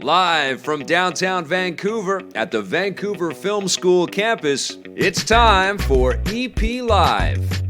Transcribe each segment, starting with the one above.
Live from downtown Vancouver at the Vancouver Film School campus, it's time for EP Live.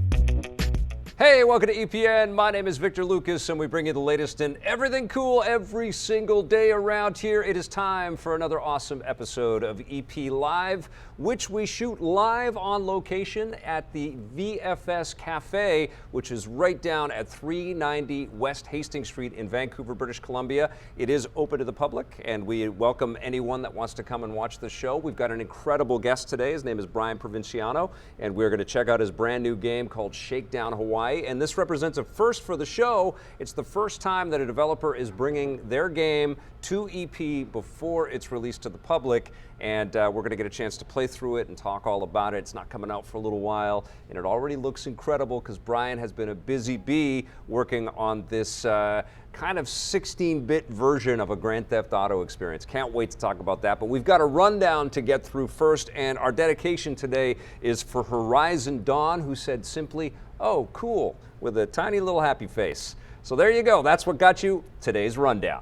Hey, welcome to EPN. My name is Victor Lucas, and we bring you the latest in everything cool every single day around here. It is time for another awesome episode of EP Live, which we shoot live on location at the VFS Cafe, which is right down at 390 West Hastings St in Vancouver, British Columbia. It is open to the public, and we welcome anyone that wants to come and watch the show. We've got an incredible guest today. His name is Brian Provinciano, and we're going to check out his brand new game called Shakedown Hawaii. And this represents a first for the show. It's the first time that a developer is bringing their game to EP before it's released to the public, and we're going to get a chance to play through it and talk all about it. It's not coming out for a little while, and it already looks incredible because Brian has been a busy bee working on this kind of 16-bit version of a Grand Theft Auto experience. Can't wait to talk about that, but we've got a rundown to get through first, and our dedication today is for Horizon Dawn, who said simply, "Oh, cool," with a tiny little happy face. So there you go. That's what got you today's rundown.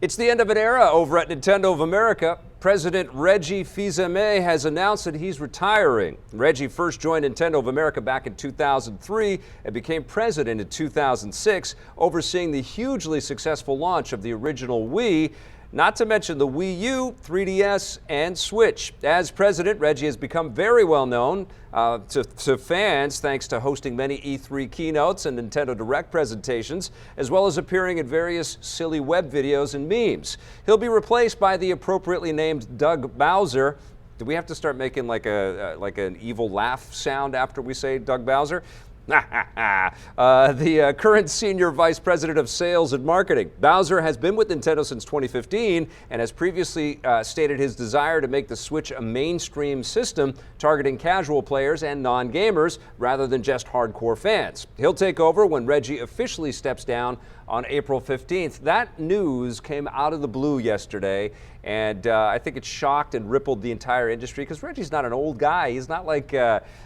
It's the end of an era over at Nintendo of America. President Reggie Fils-Aimé has announced that he's retiring. Reggie first joined Nintendo of America back in 2003 and became president in 2006, overseeing the hugely successful launch of the original Wii, not to mention the Wii U, 3DS, and Switch. As president, Reggie has become very well known to fans thanks to hosting many E3 keynotes and Nintendo Direct presentations, as well as appearing in various silly web videos and memes. He'll be replaced by the appropriately named Doug Bowser. Do we have to start making like an evil laugh sound after we say Doug Bowser? The current Senior Vice President of Sales and Marketing. Bowser has been with Nintendo since 2015 and has previously stated his desire to make the Switch a mainstream system targeting casual players and non-gamers rather than just hardcore fans. He'll take over when Reggie officially steps down on April 15th. That news came out of the blue yesterday, and I think it shocked and rippled the entire industry because Reggie's not an old guy. He's not like,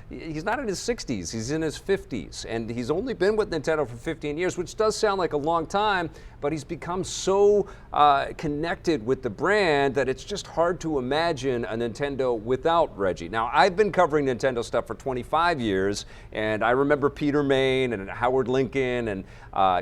he's not in his 60s, he's in his 50s, and he's only been with Nintendo for 15 years, which does sound like a long time, but he's become so connected with the brand that it's just hard to imagine a Nintendo without Reggie. Now, I've been covering Nintendo stuff for 25 years, and I remember Peter Main and Howard Lincoln, and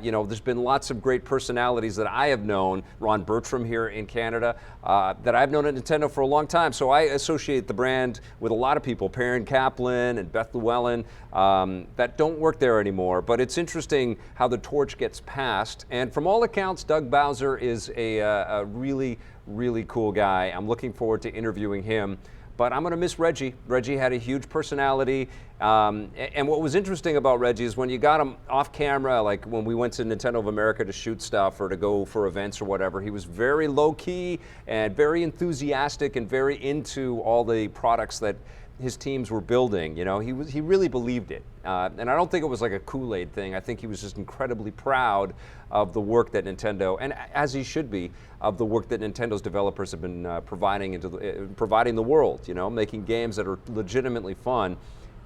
there's been lots of great personalities that I have known, Ron Bertram here in Canada, that I've known at Nintendo for a long time. So I associate the brand with a lot of people, Perrin Kaplan and Beth Llewellyn, that don't work there anymore. But it's interesting how the torch gets passed. And from all accounts, Doug Bowser is a really, really cool guy. I'm looking forward to interviewing him. But I'm going to miss Reggie. Reggie had a huge personality. And what was interesting about Reggie is when you got him off camera, like when we went to Nintendo of America to shoot stuff or to go for events or whatever, he was very low key and very enthusiastic and very into all the products that his teams were building. You know, he really believed it. And I don't think it was like a Kool-Aid thing. I think he was just incredibly proud of the work that Nintendo, and as he should be, of the work that Nintendo's developers have been providing the world, you know, making games that are legitimately fun.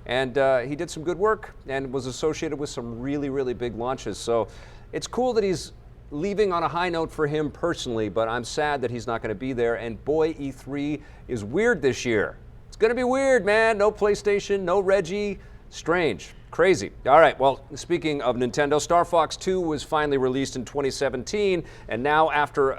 And he did some good work and was associated with some really, really big launches. So it's cool that he's leaving on a high note for him personally, but I'm sad that he's not going to be there. And boy, E3 is weird this year. It's going to be weird, man. No PlayStation, no Reggie. Strange. Crazy. All right, well, speaking of Nintendo, Star Fox 2 was finally released in 2017, and now after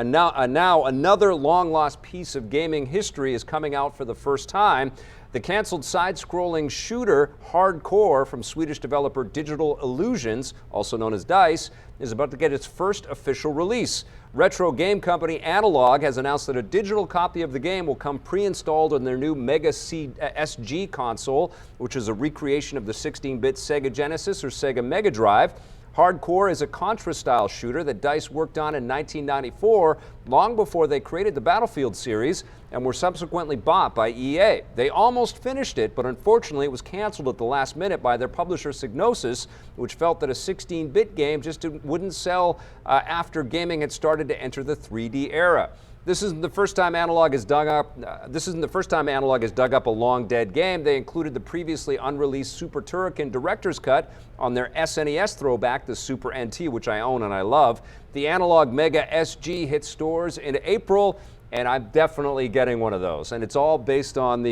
now another long-lost piece of gaming history is coming out for the first time. The canceled side-scrolling shooter Hardcore from Swedish developer Digital Illusions, also known as DICE, is about to get its first official release. Retro game company Analog has announced that a digital copy of the game will come pre-installed on their new Mega SG console, which is a recreation of the 16-bit Sega Genesis or Sega Mega Drive. Hardcore is a Contra-style shooter that DICE worked on in 1994, long before they created the Battlefield series, and were subsequently bought by EA. They almost finished it, but unfortunately it was canceled at the last minute by their publisher Psygnosis, which felt that a 16-bit game just wouldn't sell after gaming had started to enter the 3D era. This isn't the first time Analog has dug up. This isn't the first time Analog has dug up a long dead game. They included the previously unreleased Super Turrican Director's Cut on their SNES throwback, the Super NT, which I own and I love. The Analog Mega SG hit stores in April, and I'm definitely getting one of those. And it's all based on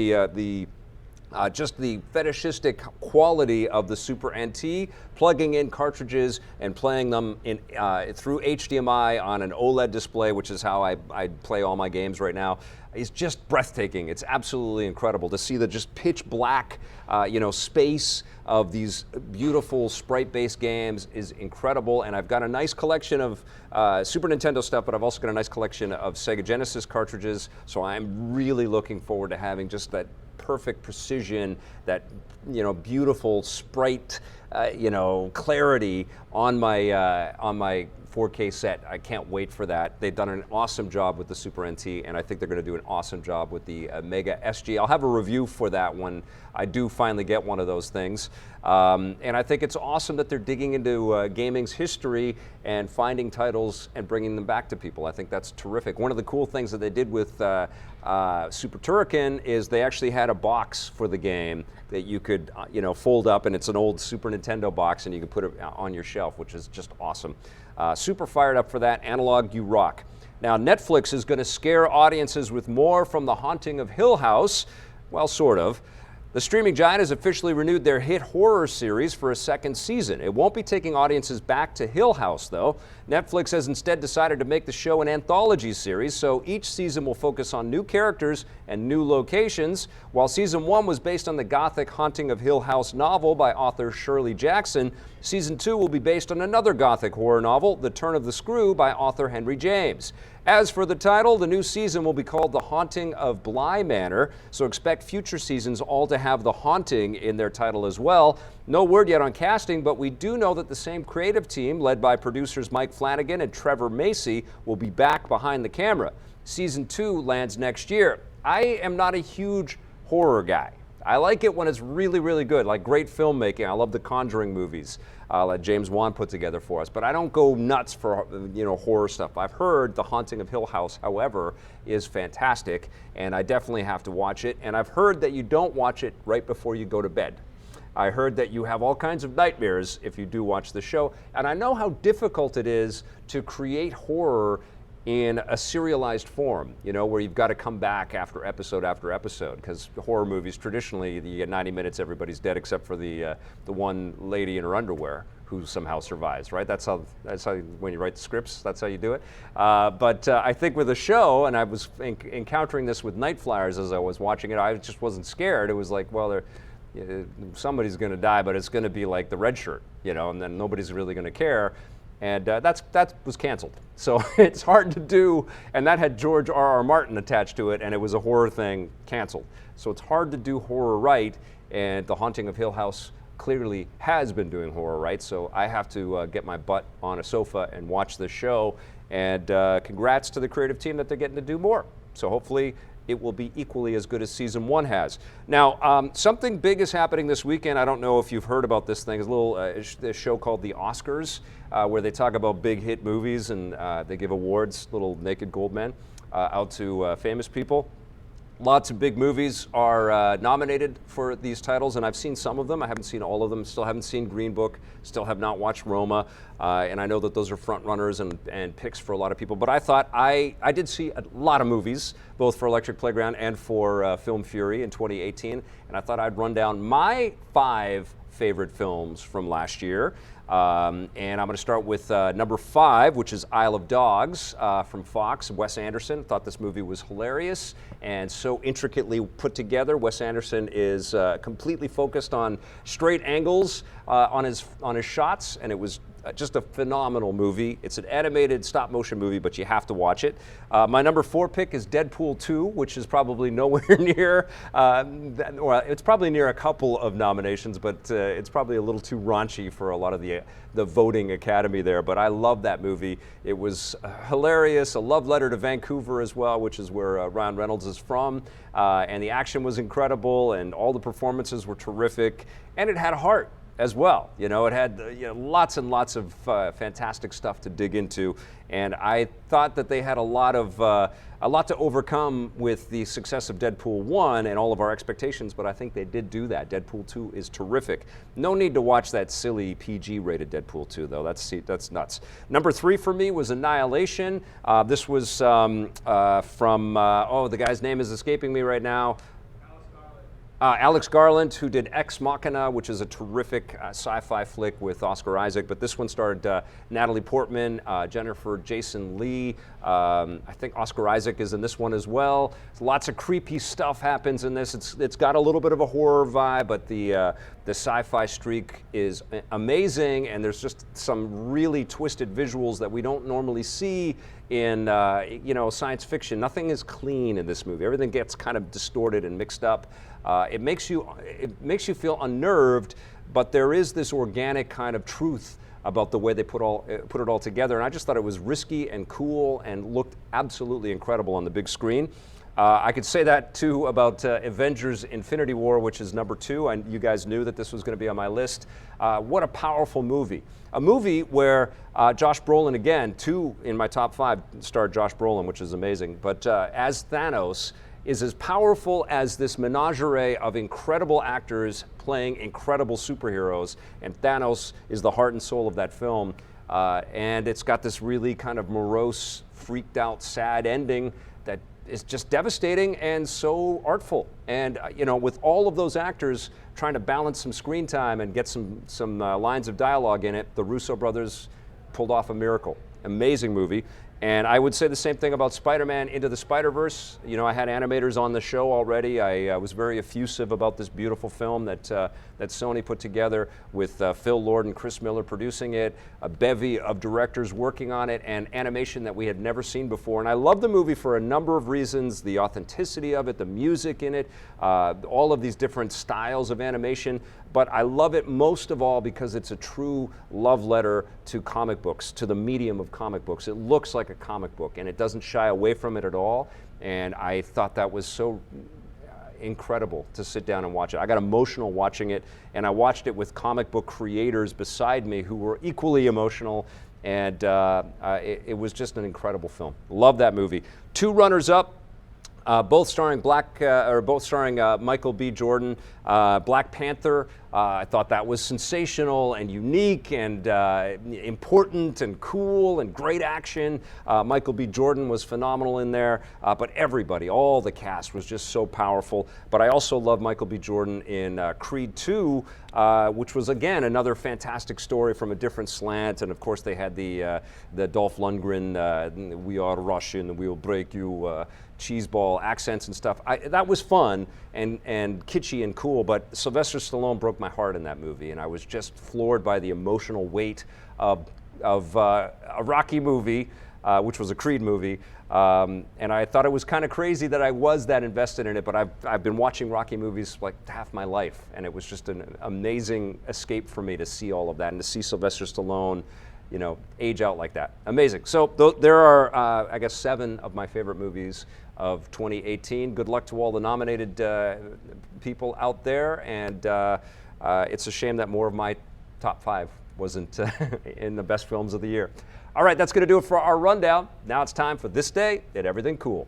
just the fetishistic quality of the Super NT, plugging in cartridges and playing them through HDMI on an OLED display, which is how I play all my games right now. It's just breathtaking. It's absolutely incredible to see the just pitch black, space of these beautiful sprite-based games is incredible. And I've got a nice collection of Super Nintendo stuff, but I've also got a nice collection of Sega Genesis cartridges. So I'm really looking forward to having just that perfect precision, that beautiful sprite, clarity on my 4K set. I can't wait for that. They've done an awesome job with the Super NT, and I think they're going to do an awesome job with the Mega SG. I'll have a review for that when I do finally get one of those things. And I think it's awesome that they're digging into gaming's history and finding titles and bringing them back to people. I think that's terrific. One of the cool things that they did with Super Turrican is they actually had a box for the game that you could fold up, and it's an old Super Nintendo box, and you can put it on your shelf, which is just awesome. Super fired up for that. Analog, you rock. Now, Netflix is going to scare audiences with more from The Haunting of Hill House. Well, sort of. The streaming giant has officially renewed their hit horror series for a second season. It won't be taking audiences back to Hill House, though. Netflix has instead decided to make the show an anthology series, so each season will focus on new characters and new locations. While season 1 was based on the gothic Haunting of Hill House novel by author Shirley Jackson, season 2 will be based on another gothic horror novel, The Turn of the Screw by author Henry James. As for the title, the new season will be called The Haunting of Bly Manor, so expect future seasons all to have The Haunting in their title as well. No word yet on casting, but we do know that the same creative team, led by producers Mike Flanagan and Trevor Macy, will be back behind the camera. Season 2 lands next year. I am not a huge horror guy. I like it when it's really, really good, like great filmmaking. I love the Conjuring movies that James Wan put together for us, but I don't go nuts for horror stuff. I've heard The Haunting of Hill House, however, is fantastic, and I definitely have to watch it. And I've heard that you don't watch it right before you go to bed. I heard that you have all kinds of nightmares if you do watch the show, and I know how difficult it is to create horror in a serialized form, where you've got to come back after episode, because horror movies, traditionally, you get 90 minutes, everybody's dead except for the one lady in her underwear who somehow survives, right? That's how when you write the scripts, that's how you do it. But I think with a show, and I was encountering this with Night Flyers as I was watching it, I just wasn't scared. It was like, well, somebody's going to die, but it's going to be like the red shirt, and then nobody's really going to care. And that was canceled. So it's hard to do, and that had George R.R. Martin attached to it, and it was a horror thing, canceled. So it's hard to do horror right, and The Haunting of Hill House clearly has been doing horror right, so I have to get my butt on a sofa and watch this show, and congrats to the creative team that they're getting to do more. So hopefully it will be equally as good as season 1 has. Now, something big is happening this weekend. I don't know if you've heard about this thing. It's a little this show called The Oscars, where they talk about big hit movies and they give awards, little naked gold men, out to famous people. Lots of big movies are nominated for these titles, and I've seen some of them. I haven't seen all of them. Still haven't seen Green Book. Still have not watched Roma. And I know that those are front runners and picks for a lot of people. But I thought I did see a lot of movies, both for Electric Playground and for Film Fury in 2018. And I thought I'd run down my 5 favorite films from last year. And I'm going to start with number 5, which is Isle of Dogs from Fox. Wes Anderson. Thought this movie was hilarious and so intricately put together. Wes Anderson is completely focused on straight angles on his shots, and it was just a phenomenal movie. It's an animated stop-motion movie, but you have to watch it. My number 4 pick is Deadpool 2, which is probably nowhere near, well, it's probably near a couple of nominations, but it's probably a little too raunchy for a lot of the voting academy there. But I love that movie. It was hilarious, a love letter to Vancouver as well, which is where Ryan Reynolds is from. And the action was incredible, and all the performances were terrific, and it had heart. as well. You know, it had lots and lots of fantastic stuff to dig into, and I thought that they had a lot to overcome with the success of Deadpool 1 and all of our expectations, but I think they did do that. Deadpool 2 is terrific. No need to watch that silly PG-rated Deadpool 2, though. That's nuts. Number 3 for me was Annihilation. This was from, the guy's name is escaping me right now. Alex Garland, who did Ex Machina, which is a terrific sci-fi flick with Oscar Isaac, but this one starred Natalie Portman, Jennifer Jason Leigh. I think Oscar Isaac is in this one as well. Lots of creepy stuff happens in this. It's got a little bit of a horror vibe, but the sci-fi streak is amazing, and there's just some really twisted visuals that we don't normally see in science fiction. Nothing is clean in this movie. Everything gets kind of distorted and mixed up. It makes you feel unnerved, but there is this organic kind of truth about the way they put it all together. And I just thought it was risky and cool and looked absolutely incredible on the big screen. I could say that too about Avengers: Infinity War, which is number 2, and you guys knew that this was going to be on my list. What a powerful movie! A movie where Josh Brolin, again, 2 in my top 5 starred Josh Brolin, which is amazing. But as Thanos, is as powerful as this menagerie of incredible actors playing incredible superheroes, and Thanos is the heart and soul of that film. And it's got this really kind of morose, freaked out, sad ending that is just devastating and so artful. And with all of those actors trying to balance some screen time and get some lines of dialogue in it, the Russo brothers pulled off a miracle. Amazing movie. And I would say the same thing about Spider-Man Into the Spider-Verse. I had animators on the show already. I was very effusive about this beautiful film that Sony put together with Phil Lord and Chris Miller producing it, a bevy of directors working on it, and animation that we had never seen before. And I love the movie for a number of reasons: the authenticity of it, the music in it, all of these different styles of animation. But I love it most of all because it's a true love letter to comic books, to the medium of comic books. It looks like a comic book, and it doesn't shy away from it at all. And I thought that was so incredible to sit down and watch it. I got emotional watching it, and I watched it with comic book creators beside me who were equally emotional, and it was just an incredible film. Love that movie. 2 runners-up. Both starring Michael B. Jordan. Black Panther, I thought that was sensational and unique and important and cool and great action. Michael B. Jordan was phenomenal in there, but everybody, all the cast was just so powerful. But I also love Michael B. Jordan in Creed 2, which was, again, another fantastic story from a different slant. And of course they had the Dolph Lundgren, we are Russian, we'll break you, cheeseball accents and stuff. That was fun and kitschy and cool, but Sylvester Stallone broke my heart in that movie, and I was just floored by the emotional weight of a Rocky movie, which was a Creed movie, and I thought it was kind of crazy that I was that invested in it, but I've been watching Rocky movies like half my life, and it was just an amazing escape for me to see all of that and to see Sylvester Stallone age out like that. Amazing. So there are, I guess, 7 of my favorite movies of 2018. Good luck to all the nominated people out there, and it's a shame that more of my top 5 wasn't in the best films of the year. All right, that's going to do it for our rundown. Now it's time for This Day at Everything Cool.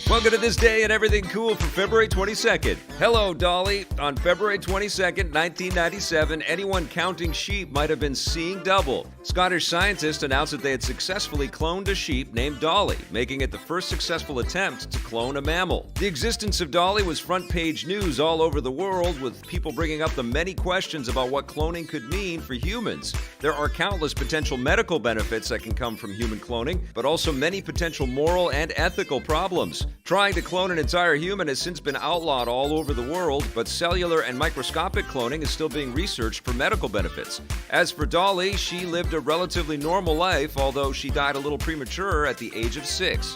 Welcome to This Day and Everything Cool for February 22nd. Hello, Dolly. On February 22nd, 1997, anyone counting sheep might have been seeing double. Scottish scientists announced that they had successfully cloned a sheep named Dolly, making it the first successful attempt to clone a mammal. The existence of Dolly was front-page news all over the world, with people bringing up the many questions about what cloning could mean for humans. There are countless potential medical benefits that can come from human cloning, but also many potential moral and ethical problems. Trying to clone an entire human has since been outlawed all over the world, but cellular and microscopic cloning is still being researched for medical benefits. As for Dolly, she lived a relatively normal life, although she died a little premature at the age of 6.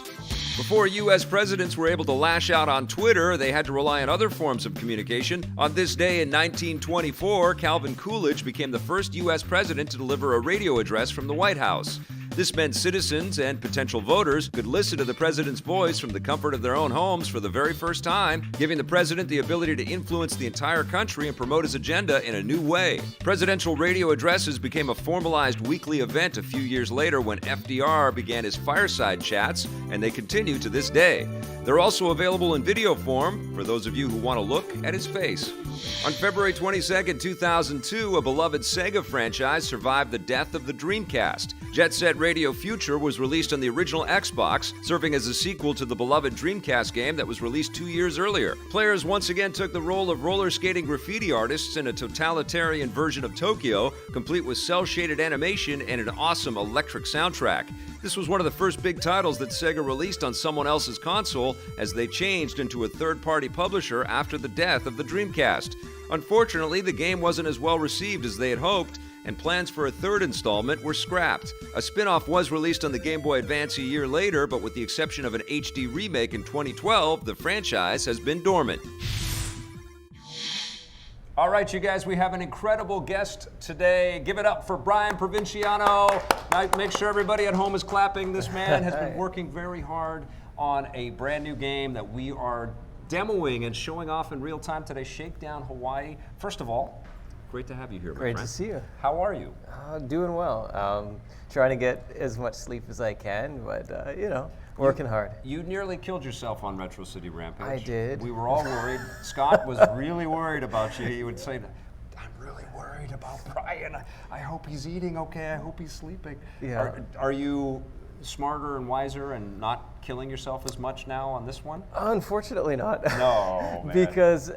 Before U.S. presidents were able to lash out on Twitter, they had to rely on other forms of communication. On this day in 1924, Calvin Coolidge became the first U.S. president to deliver a radio address from the White House. This meant citizens and potential voters could listen to the president's voice from the comfort of their own homes for the very first time, giving the president the ability to influence the entire country and promote his agenda in a new way. Presidential radio addresses became a formalized weekly event a few years later when FDR began his fireside chats, and they continue to this day. They're also available in video form for those of you who want to look at his face. On February 22, 2002, a beloved Sega franchise survived the death of the Dreamcast. Jet Set Radio Future was released on the original Xbox, serving as a sequel to the beloved Dreamcast game that was released 2 years earlier. Players once again took the role of roller skating graffiti artists in a totalitarian version of Tokyo, complete with cel-shaded animation and an awesome electric soundtrack. This was one of the first big titles that Sega released on someone else's console, as they changed into a third-party publisher after the death of the Dreamcast. Unfortunately, the game wasn't as well received as they had hoped, and plans for a third installment were scrapped. A spin-off was released on the Game Boy Advance a year later, but with the exception of an HD remake in 2012, the franchise has been dormant. All right, you guys, we have an incredible guest today. Give it up for Brian Provinciano. Make sure everybody at home is clapping. This man has been working very hard on a brand new game that we are demoing and showing off in real time today, Shakedown Hawaii. First of all, great to have you here, my friend. Great to see you. How are you? Doing well. Trying to get as much sleep as I can, but you know, working hard. You nearly killed yourself on Retro City Rampage. I did. We were all worried. Scott was really worried about you. He would say, I'm really worried about Brian. I hope he's eating okay. I hope he's sleeping. Yeah. Are you smarter and wiser and not killing yourself as much now on this one? Unfortunately not. No, man. Because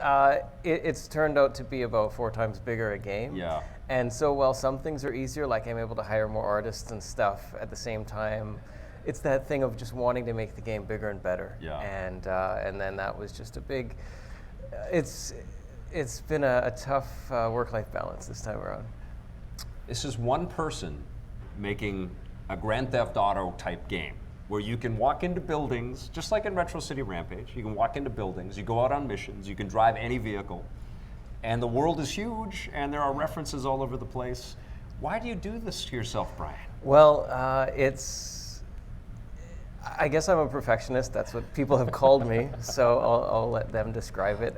it's turned out to be about 4 times bigger a game. Yeah. And so while some things are easier, like I'm able to hire more artists and stuff at the same time, it's that thing of just wanting to make the game bigger and better. Yeah. And then that was just a big, it's been a tough work-life balance this time around. This is one person making a Grand Theft Auto type game where you can walk into buildings, just like in Retro City Rampage. You can walk into buildings, you go out on missions, you can drive any vehicle, and the world is huge, and there are references all over the place. Why do you do this to yourself, Brian? Well, I guess I'm a perfectionist. That's what people have called me, so I'll let them describe it.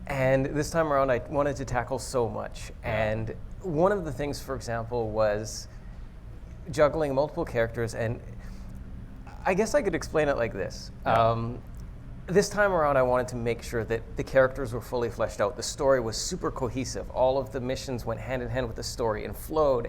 And this time around, I wanted to tackle so much. And one of the things, for example, was juggling multiple characters, and I guess I could explain it like this. This time around, I wanted to make sure that the characters were fully fleshed out. The story was super cohesive. All of the missions went hand in hand with the story and flowed,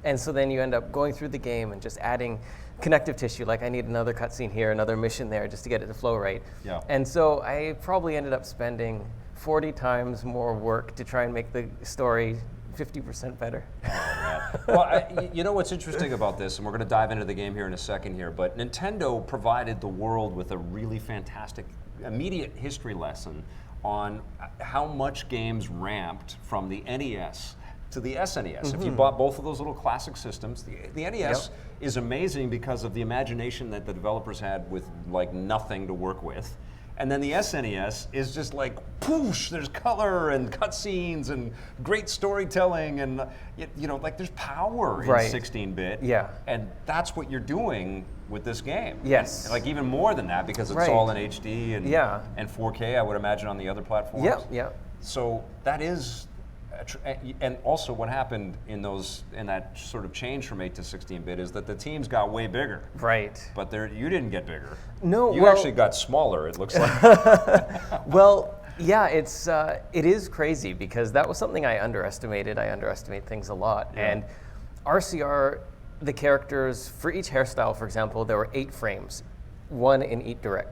and so then you end up going through the game and just adding connective tissue, like I need another cutscene here, another mission there, just to get it to flow right. Yeah. And so I probably ended up spending 40 times more work to try and make the story 50% better. Oh, man. Well, you know what's interesting about this, and we're going to dive into the game here in a second here, but Nintendo provided the world with a really fantastic immediate history lesson on how much games ramped from the NES to the SNES. If you bought both of those little classic systems, the NES is amazing because of the imagination that the developers had with like nothing to work with. And then the SNES is just like, poosh, there's color and cutscenes and great storytelling and, you know, like there's power in 16-bit. Yeah. And that's what you're doing with this game. Yes. And like even more than that because it's all in HD and 4K, I would imagine, on the other platforms. Yeah. So that is, and also what happened in that sort of change from 8 to 16-bit is that the teams got way bigger. Right. But you didn't get bigger. No, you actually got smaller, it looks like. Well, yeah, it is crazy because that was something I underestimated. I underestimate things a lot. Yeah. And RCR, the characters, for each hairstyle, for example, there were 8 frames. 1 in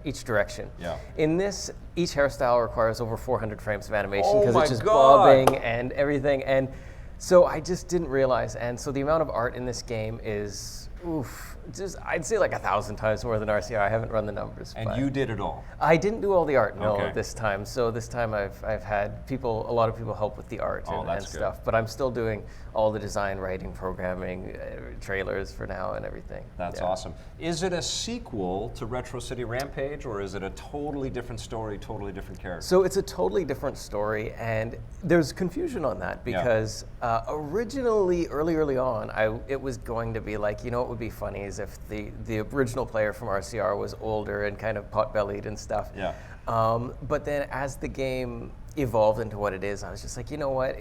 each direction. Yeah. In this, each hairstyle requires over 400 frames of animation because my it's just God. bobbing and everything. And so I just didn't realize. And so the amount of art in this game is Oof, I'd say like 1,000 times more than RCR. I haven't run the numbers. And you did it all? I didn't do all the art, no, Okay. this time. So this time I've had a lot of people help with the art and stuff. But I'm still doing all the design, writing, programming, trailers for now and everything. That's awesome. Is it a sequel to Retro City Rampage, or is it a totally different story, totally different character? So it's a totally different story, and there's confusion on that because originally, early on, it was going to be like, you know, what would be funny is if the original player from RCR was older and kind of pot-bellied and stuff. Yeah. But then as the game evolved into what it is, I was just like, you know what,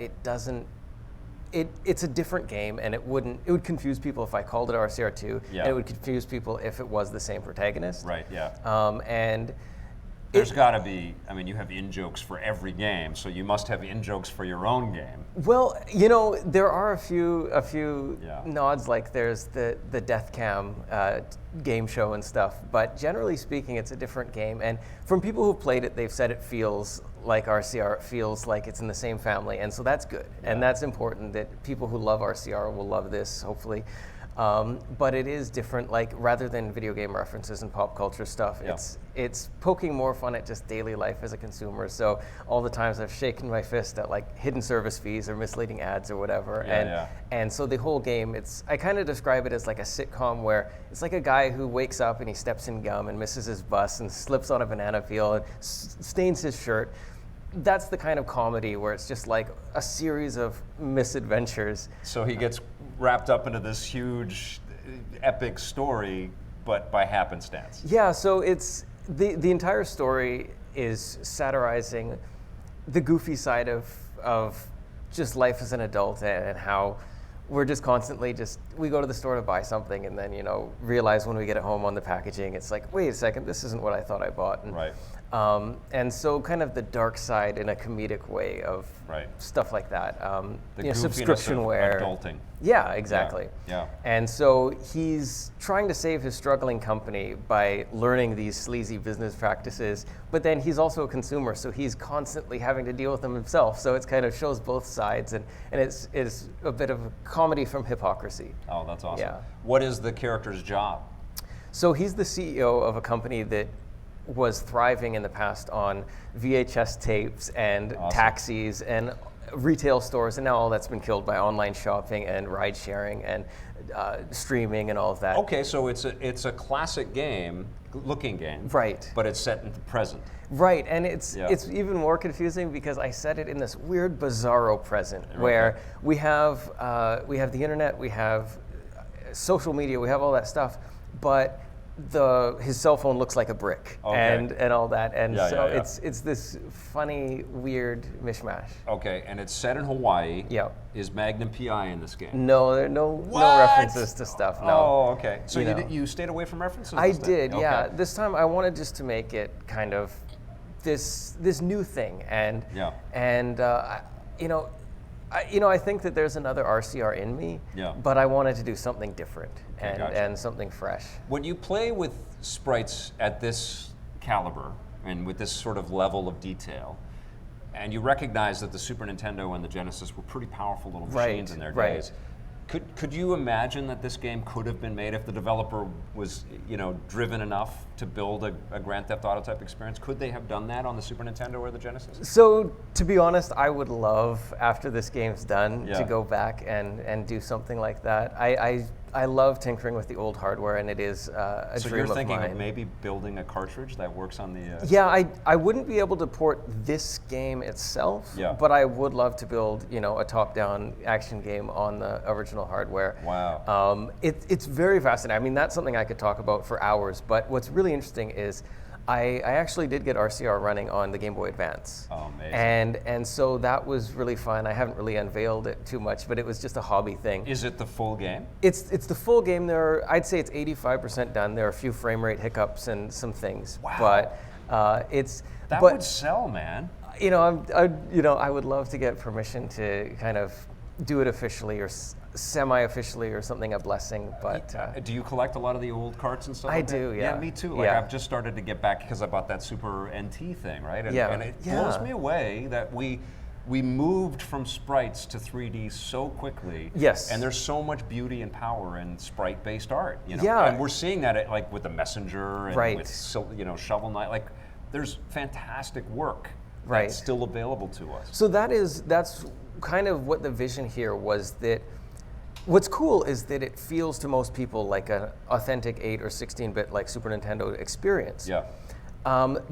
it's a different game, and it would confuse people if I called it RCR2, and it would confuse people if it was the same protagonist. Right, yeah. And there's got to be, I mean, you have in-jokes for every game, so you must have in-jokes for your own game. Well, you know, there are a few nods, like there's the Death Cam game show and stuff, but generally speaking, it's a different game. And from people who've played it, they've said it feels like RCR, it feels like it's in the same family, and so that's good. And that's important that people who love RCR will love this, hopefully. But it is different, like rather than video game references and pop culture stuff, it's poking more fun at just daily life as a consumer. So all the times I've shaken my fist at like hidden service fees or misleading ads or whatever. And so the whole game, I kind of describe it as like a sitcom where it's like a guy who wakes up and he steps in gum and misses his bus and slips on a banana peel and stains his shirt. That's the kind of comedy where it's just like a series of misadventures. So he gets wrapped up into this huge, epic story, but by happenstance. Yeah, so it's the entire story is satirizing the goofy side of just life as an adult and how we're just constantly we go to the store to buy something and then, you know, realize when we get it home on the packaging, it's like, wait a second, this isn't what I thought I bought. And, right. And so kind of the dark side in a comedic way of stuff like that. The subscriptionware. Adulting. Yeah, exactly. Yeah. And so he's trying to save his struggling company by learning these sleazy business practices, but then he's also a consumer, so he's constantly having to deal with them himself. So it kind of shows both sides, and it's a bit of a comedy from hypocrisy. Oh, that's awesome. Yeah. What is the character's job? So he's the CEO of a company that was thriving in the past on VHS tapes and taxis and retail stores, and now all that's been killed by online shopping and ride sharing and streaming and all of that. Okay, so it's a classic looking game, right? But it's set in the present. Right, and it's even more confusing because I set it in this weird bizarro present where we have the internet, we have social media, we have all that stuff, but his cell phone looks like a brick and all that, and it's this funny, weird mishmash. Okay, and it's set in Hawaii. Yeah. Is Magnum PI in this game? No, there are no references to stuff. No. Oh, okay. So you stayed away from references? I did, yeah. Okay. This time I wanted just to make it kind of this new thing, and I think that there's another RCR in me, but I wanted to do something different and something fresh. When you play with sprites at this caliber and with this sort of level of detail, and you recognize that the Super Nintendo and the Genesis were pretty powerful little machines in their days, could you imagine that this game could have been made if the developer was, driven enough to build a Grand Theft Auto type experience? Could they have done that on the Super Nintendo or the Genesis? So, to be honest, I would love, after this game's done, to go back and do something like that. I love tinkering with the old hardware, and it is a dream of mine. So you're thinking of maybe building a cartridge that works on the... Yeah, I wouldn't be able to port this game itself, but I would love to build, a top-down action game on the original hardware. Wow. It's very fascinating. I mean, that's something I could talk about for hours, but what's really interesting is I actually did get RCR running on the Game Boy Advance. Oh, amazing. And so that was really fun. I haven't really unveiled it too much, but it was just a hobby thing. Is it the full game? It's the full game. I'd say it's 85% done. There are a few frame rate hiccups and some things. Wow. But That would sell, man. I would love to get permission to kind of do it officially or semi-officially or something, a blessing, but... do you collect a lot of the old carts and stuff I like that? do, yeah. Yeah, me too. I've just started to get back because I bought that Super NT thing, right? And it blows me away that we moved from sprites to 3D so quickly. Yes. And there's so much beauty and power in sprite-based art. You know? Yeah. And we're seeing that like with the Messenger and Right. with Shovel Knight. Like, there's fantastic work Right. that's still available to us. So that's kind of what the vision here was. That what's cool is that it feels to most people like an authentic 8 or 16-bit like Super Nintendo experience. Yeah.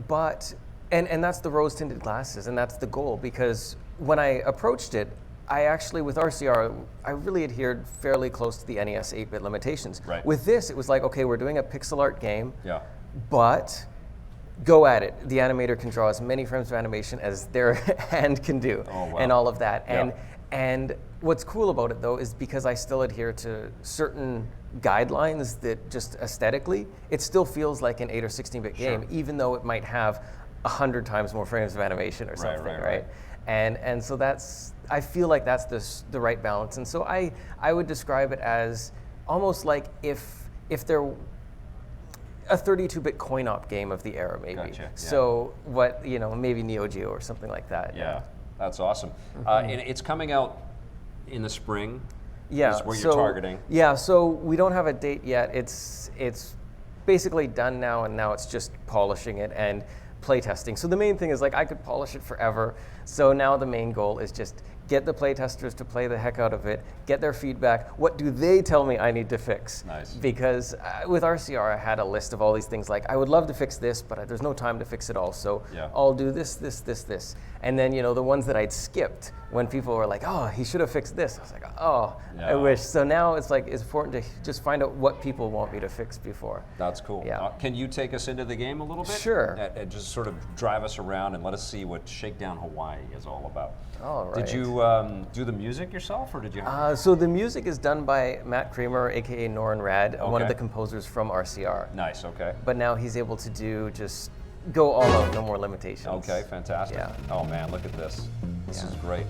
But that's the rose-tinted glasses, and that's the goal, because when I approached it, I actually, with RCR, I really adhered fairly close to the NES 8-bit limitations. Right. With this, it was like, okay, we're doing a pixel art game, Yeah. but go at it. The animator can draw as many frames of animation as their hand can do, Oh, wow. and all of that. Yeah. And what's cool about it, though, is because I still adhere to certain guidelines that just aesthetically, it still feels like an 8 or 16-bit game, Sure. even though it might have 100 times more frames of animation or something, right. And so I feel like that's the right balance. And so I would describe it as almost like if there a 32-bit coin-op game of the era, maybe. Gotcha, yeah. So maybe Neo Geo or something like that. Yeah, that's awesome. And it's coming out in the spring. Yeah, Is where you're targeting. Yeah, so we don't have a date yet. It's basically done now, and now it's just polishing it and playtesting. So the main thing is, like, I could polish it forever. So now the main goal is just get the playtesters to play the heck out of it, get their feedback. What do they tell me I need to fix? Nice. Because with RCR, I had a list of all these things like, I would love to fix this, but there's no time to fix it all. So Yeah. I'll do this, this, this, this. And then, the ones that I'd skipped, when people were like, oh, he should have fixed this. I was like, oh, I Yeah. wish. So now it's like, it's important to just find out what people want me to fix before. That's cool. Yeah. Can you take us into the game a little bit? Sure. And just sort of drive us around and let us see what Shakedown Hawaii is all about. All right. Did you do the music yourself, or did you? So the music is done by Matt Creamer, aka Norin Rad, one of Okay. the composers from RCR. Nice. Okay. But now he's able to just go all out, no more limitations. Okay. Fantastic. Yeah. Oh man, look at this. This Yeah. is great.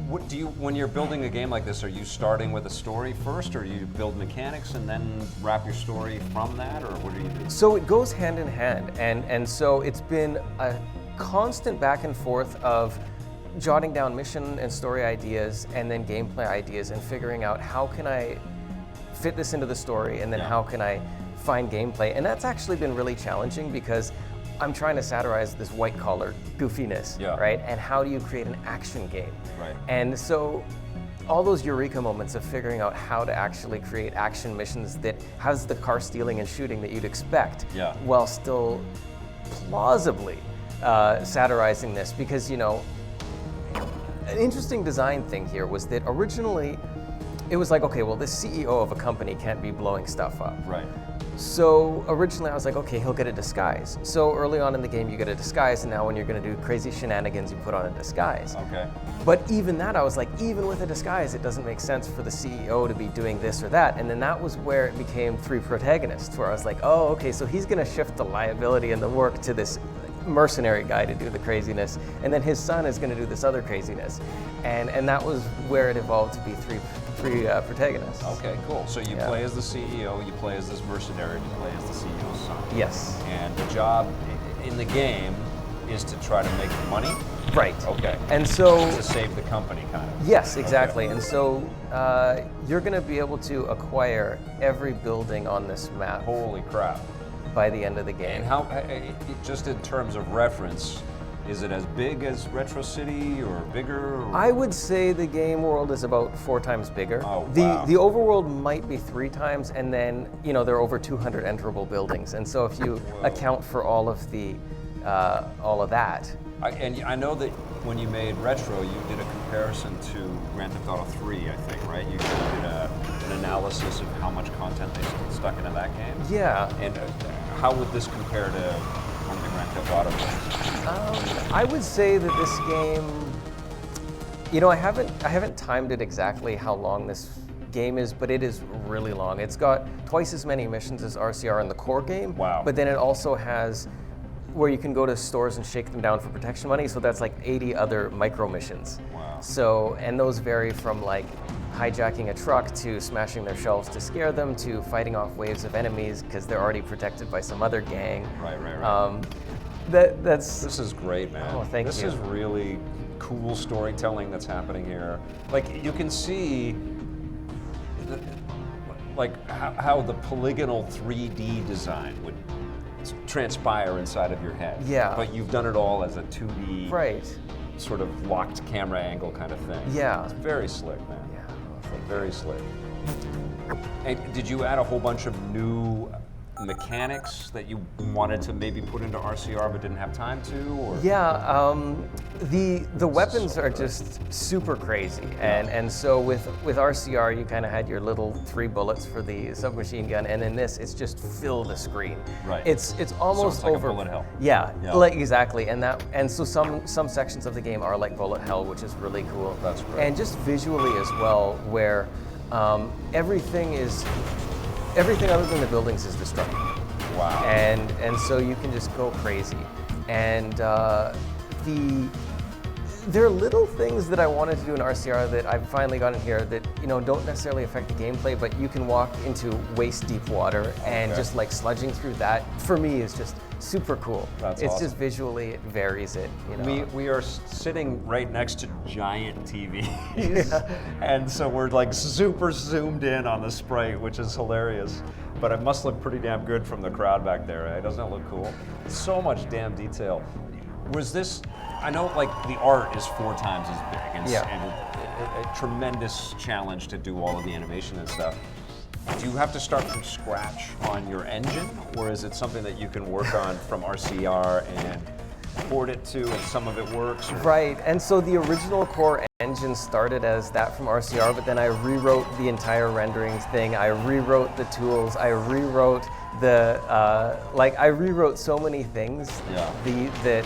What do you, when you're building a game like this, are you starting with a story first, or do you build mechanics and then wrap your story from that, or what do you do? So it goes hand in hand, and so it's been a constant back and forth of jotting down mission and story ideas and then gameplay ideas and figuring out how can I fit this into the story, and then Yeah. how can I find gameplay. And that's actually been really challenging because I'm trying to satirize this white collar goofiness, Yeah. right? And how do you create an action game? Right. And so all those eureka moments of figuring out how to actually create action missions that has the car stealing and shooting that you'd expect, Yeah. while still plausibly satirizing this, because an interesting design thing here was that originally it was like, okay, well, the CEO of a company can't be blowing stuff up. Right. So originally I was like, okay, he'll get a disguise. So early on in the game you get a disguise, and now when you're going to do crazy shenanigans, you put on a disguise. Okay. But even that, I was like, even with a disguise, it doesn't make sense for the CEO to be doing this or that. And then that was where it became 3 protagonists, where I was like, oh, okay, so he's going to shift the liability and the work to this mercenary guy to do the craziness, and then his son is going to do this other craziness. And that was where it evolved to be three protagonists. Okay, cool. So you Yeah. play as the CEO, you play as this mercenary, you play as the CEO's son. Yes. And the job in the game is to try to make money? Right. Okay. And so, To save the company, kind of. yes, exactly. And so you're going to be able to acquire every building on this map Holy crap. by the end of the game. And how, just in terms of reference, is it as big as Retro City or bigger? Or? I would say the game world is about 4 times bigger. Oh, the wow. the overworld might be 3 times, and then there are over 200 enterable buildings. And so if you account for all of that, I know that when you made Retro, you did a comparison to Grand Theft Auto 3, I think, right? You did an analysis of how much content they stuck into that game. yeah. And how would this compare to one of the Grand Theft Auto games? I would say that this game, I haven't timed it exactly how long this game is, but it is really long. It's got twice as many missions as RCR in the core game. Wow. But then it also has where you can go to stores and shake them down for protection money. So that's like 80 other micro missions. Wow. So, and those vary from like hijacking a truck to smashing their shelves to scare them to fighting off waves of enemies because they're already protected by some other gang. Right. That's This is great, man. Oh, thank this you. is really cool storytelling that's happening here. Like you can see, like how the polygonal 3D design would transpire inside of your head. Yeah. But you've done it all as a 2D, right, sort of locked camera angle kind of thing. Yeah. It's very slick, man. Yeah. It's like very slick. And did you add a whole bunch of new mechanics that you wanted to maybe put into RCR but didn't have time to? Or? Yeah, the weapons are just super crazy, and so with RCR you kind of had your little 3 bullets for the submachine gun, and in this it's just fill the screen. Right. It's almost so it's like over. a bullet hell. Yeah, Yeah. like exactly, and so some sections of the game are like bullet hell, which is really cool. That's great. And just visually as well, where everything other than the buildings is destructible. Wow. And so you can just go crazy. And there are little things that I wanted to do in RCR that I've finally gotten here that don't necessarily affect the gameplay, but you can walk into waist deep water and just like sludging through that, for me, is just super cool. That's it's awesome. Just visually it varies it. We are sitting right next to giant TVs, and so we're like super zoomed in on the sprite, which is hilarious. But it must look pretty damn good from the crowd back there, right? Doesn't it look cool? So much damn detail. Was this? I know, like the art is 4 times as big, and a tremendous challenge to do all of the animation and stuff. Do you have to start from scratch on your engine, or is it something that you can work on from RCR and port it to, and some of it works? Or? Right, and so the original core engine started as that from RCR, but then I rewrote the entire rendering thing. I rewrote the tools. I rewrote I rewrote so many things. Yeah. That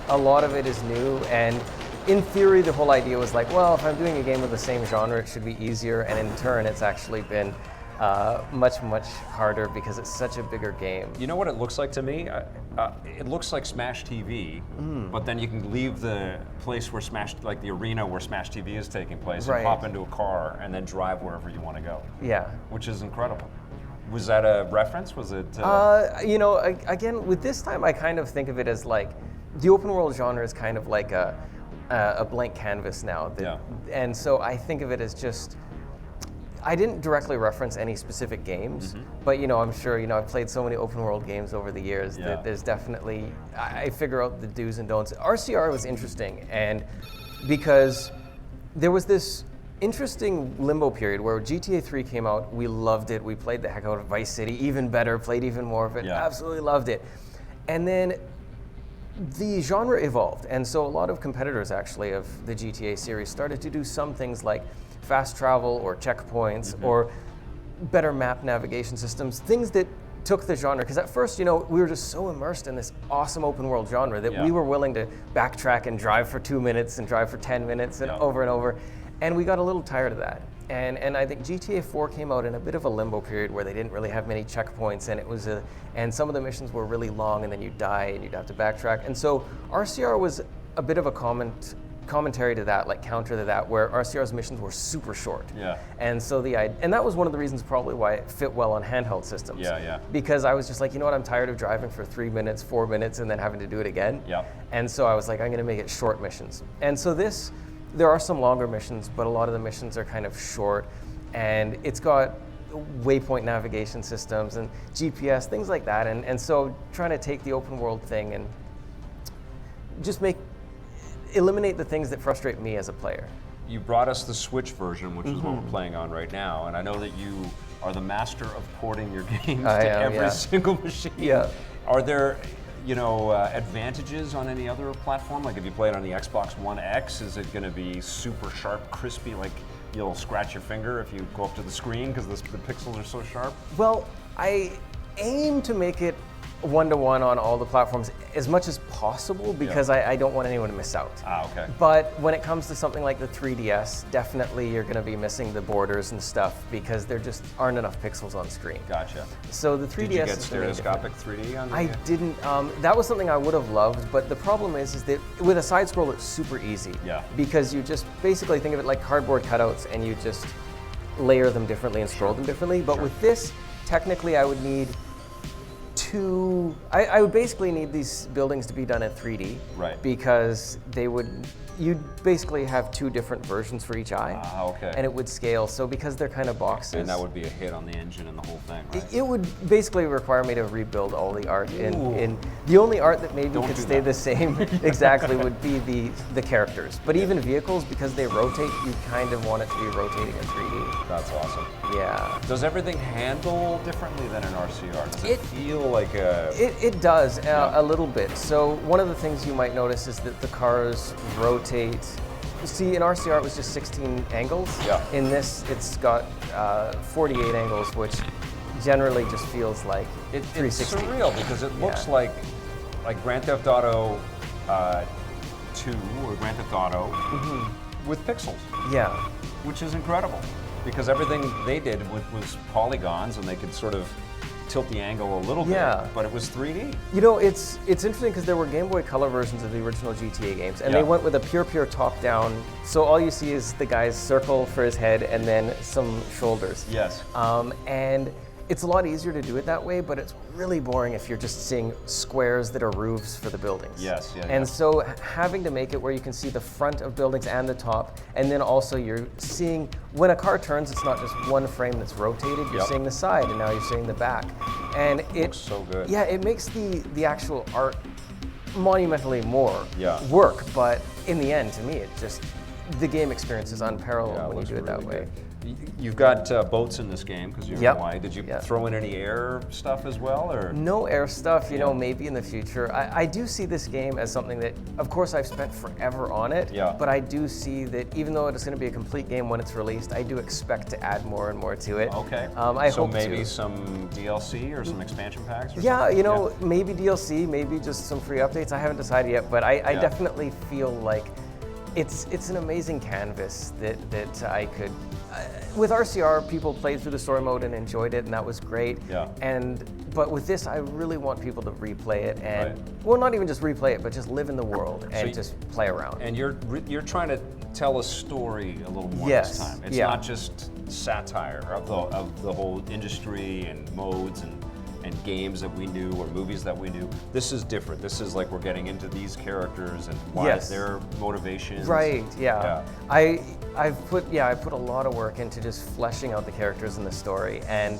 a lot of it is new, and in theory, the whole idea was like, well, if I'm doing a game of the same genre, it should be easier, and in turn, it's actually been much, much harder because it's such a bigger game. You know what it looks like to me? It looks like Smash TV, but then you can leave the place where like the arena where Smash TV is taking place, and hop into a car and then drive wherever you want to go. Yeah. Which is incredible. Was that a reference? Was it? Again, with this time, I kind of think of it as like, the open world genre is kind of like a blank canvas now. And so I think of it as just, I didn't directly reference any specific games, but I'm sure I've played so many open world games over the years that there's definitely, I figure out the do's and don'ts. RCR was interesting, and because there was this interesting limbo period where GTA 3 came out, we loved it, we played the heck out of Vice City, even better, played even more of it, absolutely loved it. And then the genre evolved, and so a lot of competitors actually of the GTA series started to do some things like fast travel or checkpoints or better map navigation systems, things that took the genre, because at first, we were just so immersed in this awesome open world genre that we were willing to backtrack and drive for 2 minutes and drive for 10 minutes and over, and we got a little tired of that. And I think GTA 4 came out in a bit of a limbo period where they didn't really have many checkpoints, and and some of the missions were really long, and then you'd die and you'd have to backtrack. And so RCR was a bit of a commentary to that, like counter to that, where RCR's missions were super short. And so and that was one of the reasons probably why it fit well on handheld systems. Because I was just like, I'm tired of driving for 3 minutes, 4 minutes, and then having to do it again. And so I was like, I'm going to make it short missions. And so there are some longer missions, but a lot of the missions are kind of short, and it's got waypoint navigation systems and GPS, things like that. And so trying to take the open world thing and just eliminate the things that frustrate me as a player. You brought us the Switch version, which is what we're playing on right now, and I know that you are the master of porting your games to every single machine. Are there advantages on any other platform? Like if you play it on the Xbox One X, is it going to be super sharp, crispy, like you'll scratch your finger if you go up to the screen because the pixels are so sharp? Well, I aim to make it one-to-one on all the platforms as much as possible because I don't want anyone to miss out. But when it comes to something like the 3DS, definitely you're going to be missing the borders and stuff because there just aren't enough pixels on screen. So the 3DS. Did you get stereoscopic 3D on the I didn't. That was something I would have loved, but the problem is that with a side scroll it's super easy. Because you just basically think of it like cardboard cutouts and you just layer them differently and scroll them differently. But with this, technically I would need I would basically need these buildings to be done in 3D, because they would you'd basically have 2 different versions for each eye. Okay. And it would scale. So because they're kind of boxes. And that would be a hit on the engine and the whole thing, right? It would basically require me to rebuild all the art. In the only art that maybe could stay the same exactly would be the characters. But even vehicles, because they rotate, you kind of want it to be rotating in 3D. That's awesome. Yeah. Does everything handle differently than an RCR? Does it feel like a... It does, a little bit. So one of the things you might notice is that the cars rotate. You see, in RCR it was just 16 angles. Yeah. In this, it's got 48 angles, which generally just feels like 360. It's surreal because it looks like Grand Theft Auto 2 or Grand Theft Auto with pixels. Yeah. Which is incredible because everything they did was polygons and they could sort of tilt the angle a little bit, but it was 3D. You know, it's interesting because there were Game Boy Color versions of the original GTA games, and they went with a pure top-down. So all you see is the guy's circle for his head and then some shoulders. Yes. And it's a lot easier to do it that way, but it's really boring if you're just seeing squares that are roofs for the buildings. Yes, And so having to make it where you can see the front of buildings and the top, and then also you're seeing, when a car turns, it's not just one frame that's rotated, you're seeing the side, and now you're seeing the back. And it looks so good. Yeah, it makes the actual art monumentally more work, but in the end, to me, it just, the game experience is unparalleled when you do it that way. You've got boats in this game because you're in Hawaii. Did you throw in any air stuff as well, or no air stuff? You know, maybe in the future. I do see this game as something that, of course, I've spent forever on it. But I do see that even though it's going to be a complete game when it's released, I do expect to add more and more to it. Okay. I so hope maybe some DLC or some expansion packs. Or something? You know, maybe DLC, maybe just some free updates. I haven't decided yet, but I definitely feel like it's an amazing canvas that I could. With RCR, people played through the story mode and enjoyed it, and that was great. But with this, I really want people to replay it, and well, not even just replay it, but just live in the world and just play around. And you're trying to tell a story a little more this time. It's not just satire of the whole industry and modes and games that we knew or movies that we knew. This is different. This is like we're getting into these characters and why their motivations. Right. Yeah. I've put a lot of work into just fleshing out the characters in the story, and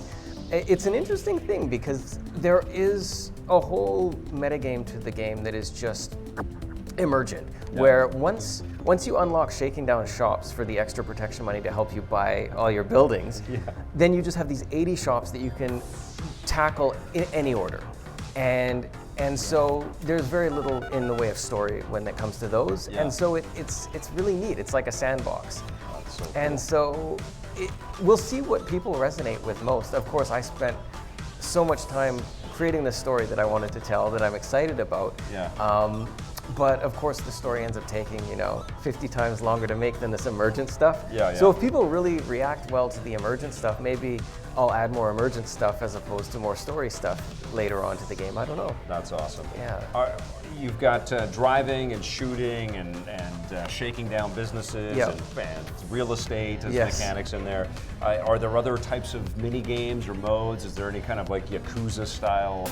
it's an interesting thing because there is a whole metagame to the game that is just emergent, where once you unlock Shakedown shops for the extra protection money to help you buy all your buildings, then you just have these 80 shops that you can tackle in any order, and so there's very little in the way of story when it comes to those, and so it's really neat. It's like a sandbox. That's so cool. And so we'll see what people resonate with most. Of course, I spent so much time creating the story that I wanted to tell that I'm excited about. But of course, the story ends up taking 50 times longer to make than this emergent stuff. So if people really react well to the emergent stuff, maybe I'll add more emergent stuff as opposed to more story stuff later on to the game. I don't know. That's awesome. Yeah. You've got driving and shooting and shaking down businesses and real estate as mechanics in there. Are there other types of mini games or modes? Is there any kind of like Yakuza style,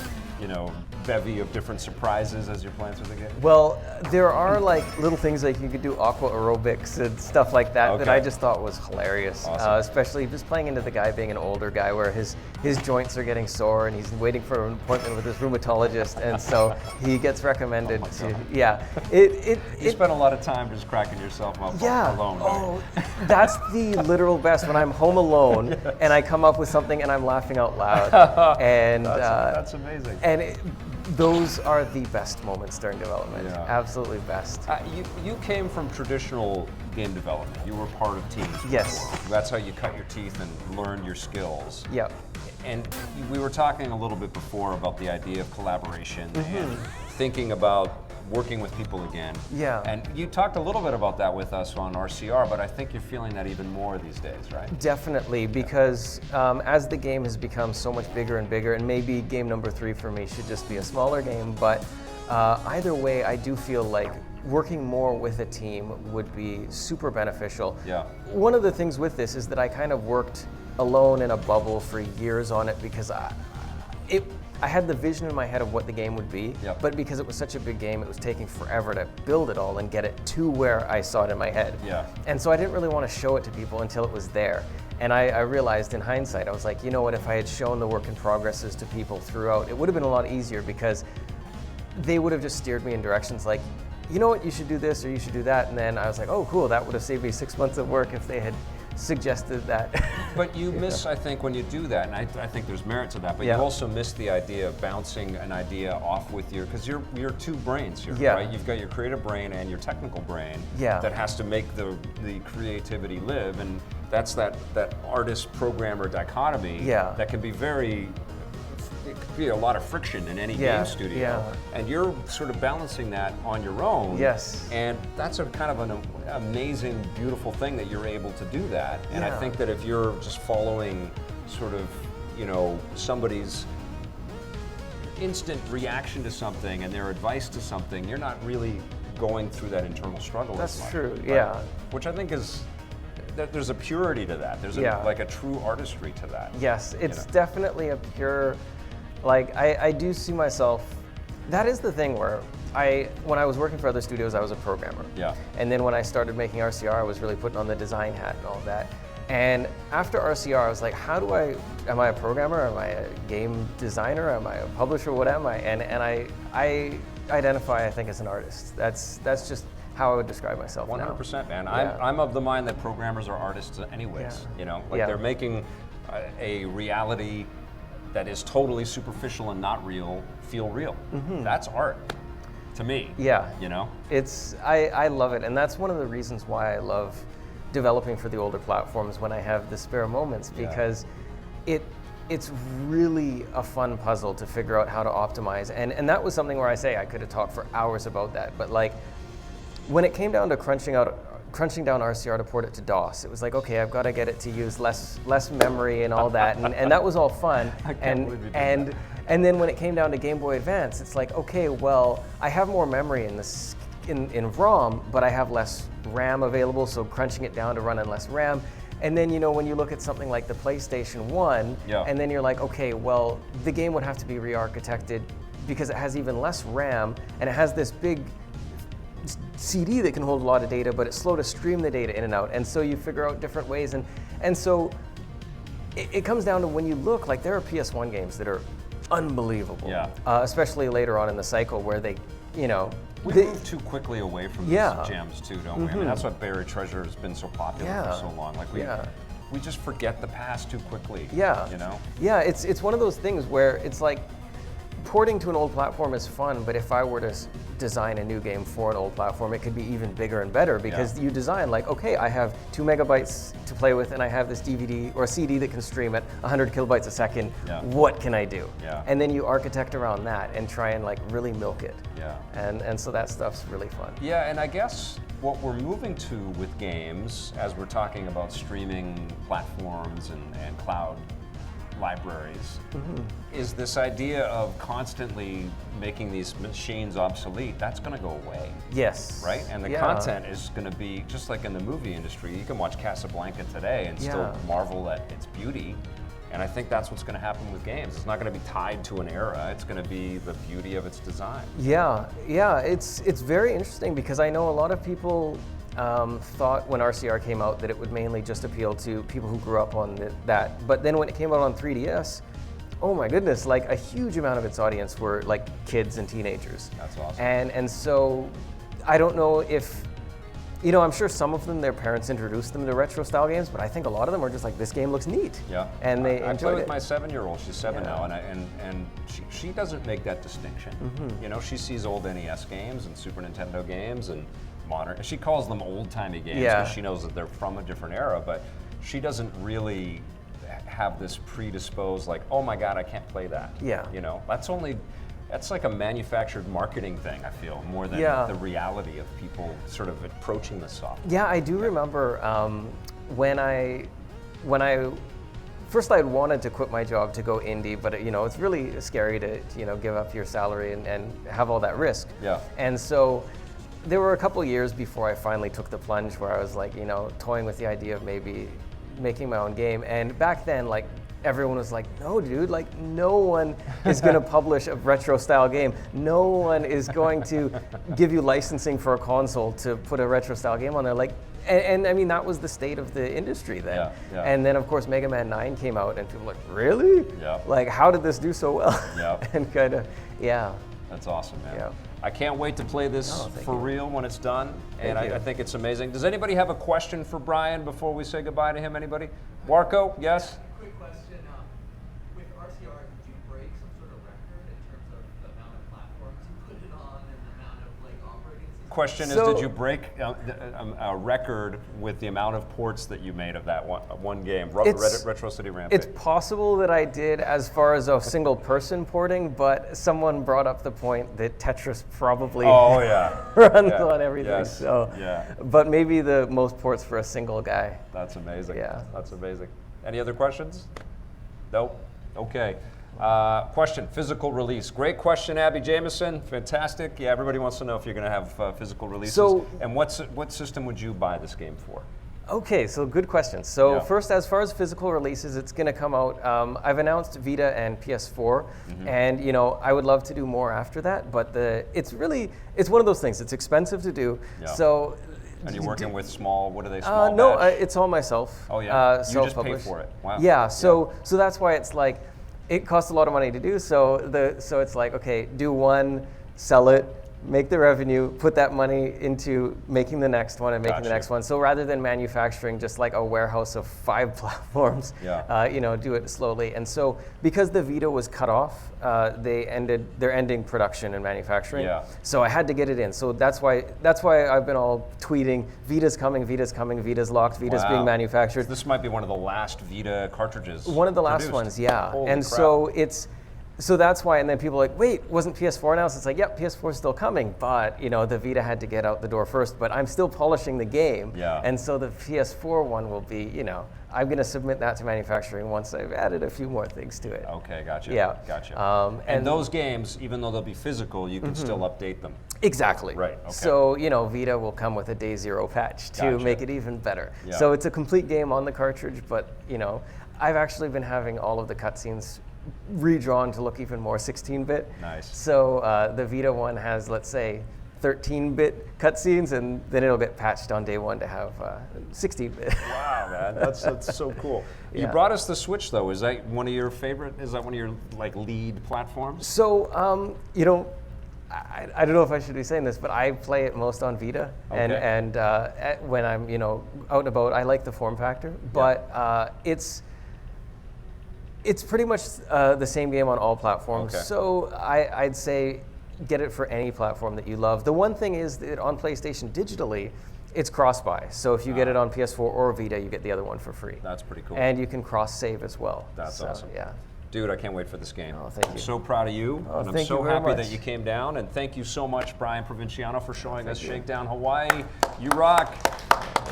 bevy of different surprises as you're playing through the game? Well, there are like little things like you could do aqua aerobics and stuff like that that I just thought was hilarious. Awesome. Especially just playing into the guy being an older guy where his joints are getting sore and he's waiting for an appointment with his rheumatologist, and so he gets recommended to You spent a lot of time just cracking yourself up alone. Oh, that's the literal best when I'm home alone and I come up with something and I'm laughing out loud. And that's amazing. And those are the best moments during development. Absolutely best. You came from traditional game development. You were part of teams. Yes. That's how you cut your teeth and learned your skills. Yep. And we were talking a little bit before about the idea of collaboration and thinking about working with people again. And you talked a little bit about that with us on RCR, but I think you're feeling that even more these days, right? Definitely, because as the game has become so much bigger and bigger, and maybe game number 3 for me should just be a smaller game, but either way, I do feel like working more with a team would be super beneficial. One of the things with this is that I kind of worked alone in a bubble for years on it because I had the vision in my head of what the game would be, Yep. but because it was such a big game, it was taking forever to build it all and get it to where I saw it in my head. Yeah. And so I didn't really want to show it to people until it was there. And I realized in hindsight, I was like, you know what, if I had shown the work in progresses to people throughout, it would have been a lot easier because they would have just steered me in directions like, you know what, you should do this or you should do that. And then I was like, oh, cool, that would have saved me 6 months of work if they had suggested that. But you miss, I think, when you do that, and I think there's merit to that, but you also miss the idea of bouncing an idea off with your, because you're two brains here, right? You've got your creative brain and your technical brain that has to make the creativity live, and that's that artist-programmer dichotomy that can be it could be a lot of friction in any game studio, and you're sort of balancing that on your own. Yes. And that's a kind of an amazing, beautiful thing that you're able to do that. And I think that if you're just following sort of, somebody's instant reaction to something and their advice to something, you're not really going through that internal struggle as much. That's true, right? Which I think is, there's a purity to that. There's like a true artistry to that. Yes, it's definitely a pure, like, I do see myself, that is the thing where when I was working for other studios, I was a programmer. Yeah. And then when I started making RCR, I was really putting on the design hat and all that. And after RCR, I was like, am I a programmer? Am I a game designer? Am I a publisher? What am I? And I identify, I think, as an artist. That's just how I would describe myself 100%, now. man. I'm of the mind that programmers are artists anyways, they're making a reality that is totally superficial and not real feel real. That's art to me. Yeah. It's I love it, and that's one of the reasons why I love developing for the older platforms when I have the spare moments, because it's really a fun puzzle to figure out how to optimize, and that was something where I could have talked for hours about that, but like when it came down to crunching down RCR to port it to DOS, it was like, okay, I've got to get it to use less memory and all that, and that was all fun. And then when it came down to Game Boy Advance, it's like, okay, well, I have more memory in ROM, but I have less RAM available, so crunching it down to run on less RAM. And then, when you look at something like the PlayStation 1, and then you're like, okay, well, the game would have to be re-architected because it has even less RAM, and it has this big CD that can hold a lot of data, but it's slow to stream the data in and out. And so you figure out different ways. And so it comes down to, when you look, like, there are PS1 games that are unbelievable. Especially later on in the cycle where they move too quickly away from these gems too, don't we? I mean, that's why Buried Treasure has been so popular for so long. Like we just forget the past too quickly. Yeah, it's one of those things where it's like, porting to an old platform is fun, but if I were to design a new game for an old platform, it could be even bigger and better, because you design like, okay, I have 2 megabytes to play with, and I have this DVD or CD that can stream at 100 kilobytes a second. What can I do? And then you architect around that and try and like really milk it. And so that stuff's really fun. And I guess what we're moving to with games, as we're talking about streaming platforms and cloud libraries, is this idea of constantly making these machines obsolete. That's going to go away. Yes. Right? And the content is going to be, just like in the movie industry, you can watch Casablanca today and still marvel at its beauty. And I think that's what's going to happen with games. It's not going to be tied to an era. It's going to be the beauty of its design. It's very interesting, because I know a lot of people thought when RCR came out that it would mainly just appeal to people who grew up on that. But then when it came out on 3DS, oh my goodness, like a huge amount of its audience were like kids and teenagers. That's awesome. And so I don't know if, I'm sure some of them, their parents introduced them to retro style games, but I think a lot of them are just like, this game looks neat. And they I enjoyed play with it. my 7-year-old, she's 7 now, and she doesn't make that distinction. She sees old NES games and Super Nintendo games and modern. She calls them old-timey games because she knows that they're from a different era, but she doesn't really have this predisposed, like, oh my God, I can't play that. That's like a manufactured marketing thing, I feel, more than the reality of people sort of approaching the software. I do remember when I first I had wanted to quit my job to go indie, but it's really scary to give up your salary and have all that risk. And so there were a couple years before I finally took the plunge where I was like, toying with the idea of maybe making my own game. And back then, like, everyone was like, no, dude, like no one is going to publish a retro style game. No one is going to give you licensing for a console to put a retro style game on there. Like, and I mean, that was the state of the industry then. Yeah, yeah. And then of course Mega Man 9 came out and people were like, really? Yeah. Like, how did this do so well? Yeah. And kind of, yeah. That's awesome, man. Yeah. I can't wait to play this for real when it's done, and I think it's amazing. Does anybody have a question for Brian before we say goodbye to him? Anybody? Warco, yes? Quick question. With RCR, did you break some sort of record in terms of the amount of platforms you put it on and the amount of like operating systems? Question is, did you break a record with the amount of ports that you made of that one game, Retro City Rampage? It's possible that I did as far as a single person porting, but someone brought up the point that Tetris probably runs on everything. Yes. So, but maybe the most ports for a single guy. That's amazing. Yeah. That's amazing. Any other questions? Nope. Okay. Question, physical release. Great question, Abby Jameson. Fantastic. Yeah, everybody wants to know if you're going to have physical releases. So, and what system would you buy this game for? Okay, so good question. So first, as far as physical releases, it's going to come out. I've announced Vita and PS4, and you know I would love to do more after that. But it's one of those things. It's expensive to do. Yeah. So. And you're working with small, what are they, small no, batch? it's all myself. Oh yeah, you just pay self-published. for it. Wow. Yeah, so that's why it's like, it costs a lot of money to do, so it's like, okay, do one, sell it, make the revenue, put that money into making the next one and making the next one. So rather than manufacturing just like a warehouse of 5 platforms, you know, do it slowly. And so because the Vita was cut off, they're ending production and manufacturing. Yeah. So I had to get it in. So that's why I've been all tweeting, Vita's coming, Vita's locked, Vita's being manufactured. So this might be one of the last Vita cartridges. One of the last ones, yeah. Holy and crap. So that's why, and then people are like, wait, wasn't PS4 announced? It's like, yep, PS4 is still coming, but you know, the Vita had to get out the door first, but I'm still polishing the game. Yeah. And so the PS4 one will be, you know, I'm going to submit that to manufacturing once I've added a few more things to it. Okay, gotcha. Yeah. Gotcha. And those games, even though they'll be physical, you can still update them. Exactly. Right, okay. So, you know, Vita will come with a day 0 patch to make it even better. Yeah. So it's a complete game on the cartridge, but, you know, I've actually been having all of the cutscenes redrawn to look even more 16-bit. Nice. So the Vita one has, let's say, 13-bit cutscenes, and then it'll get patched on day 1 to have 16-bit. Wow, man, that's so cool. You brought us the Switch, though. Is that one of your favorite? Is that one of your like lead platforms? So you know, I don't know if I should be saying this, but I play it most on Vita, and when I'm out and about, I like the form factor, but it's pretty much the same game on all platforms. Okay. So I'd say get it for any platform that you love. The one thing is that on PlayStation digitally, it's cross-buy. So if you get it on PS4 or Vita, you get the other one for free. That's pretty cool. And you can cross-save as well. That's awesome. Yeah. Dude, I can't wait for this game. Oh, thank you. I'm so proud of you, and I'm so happy that you came down. And thank you so much, Brian Provinciano, for showing us Shakedown Hawaii. You rock.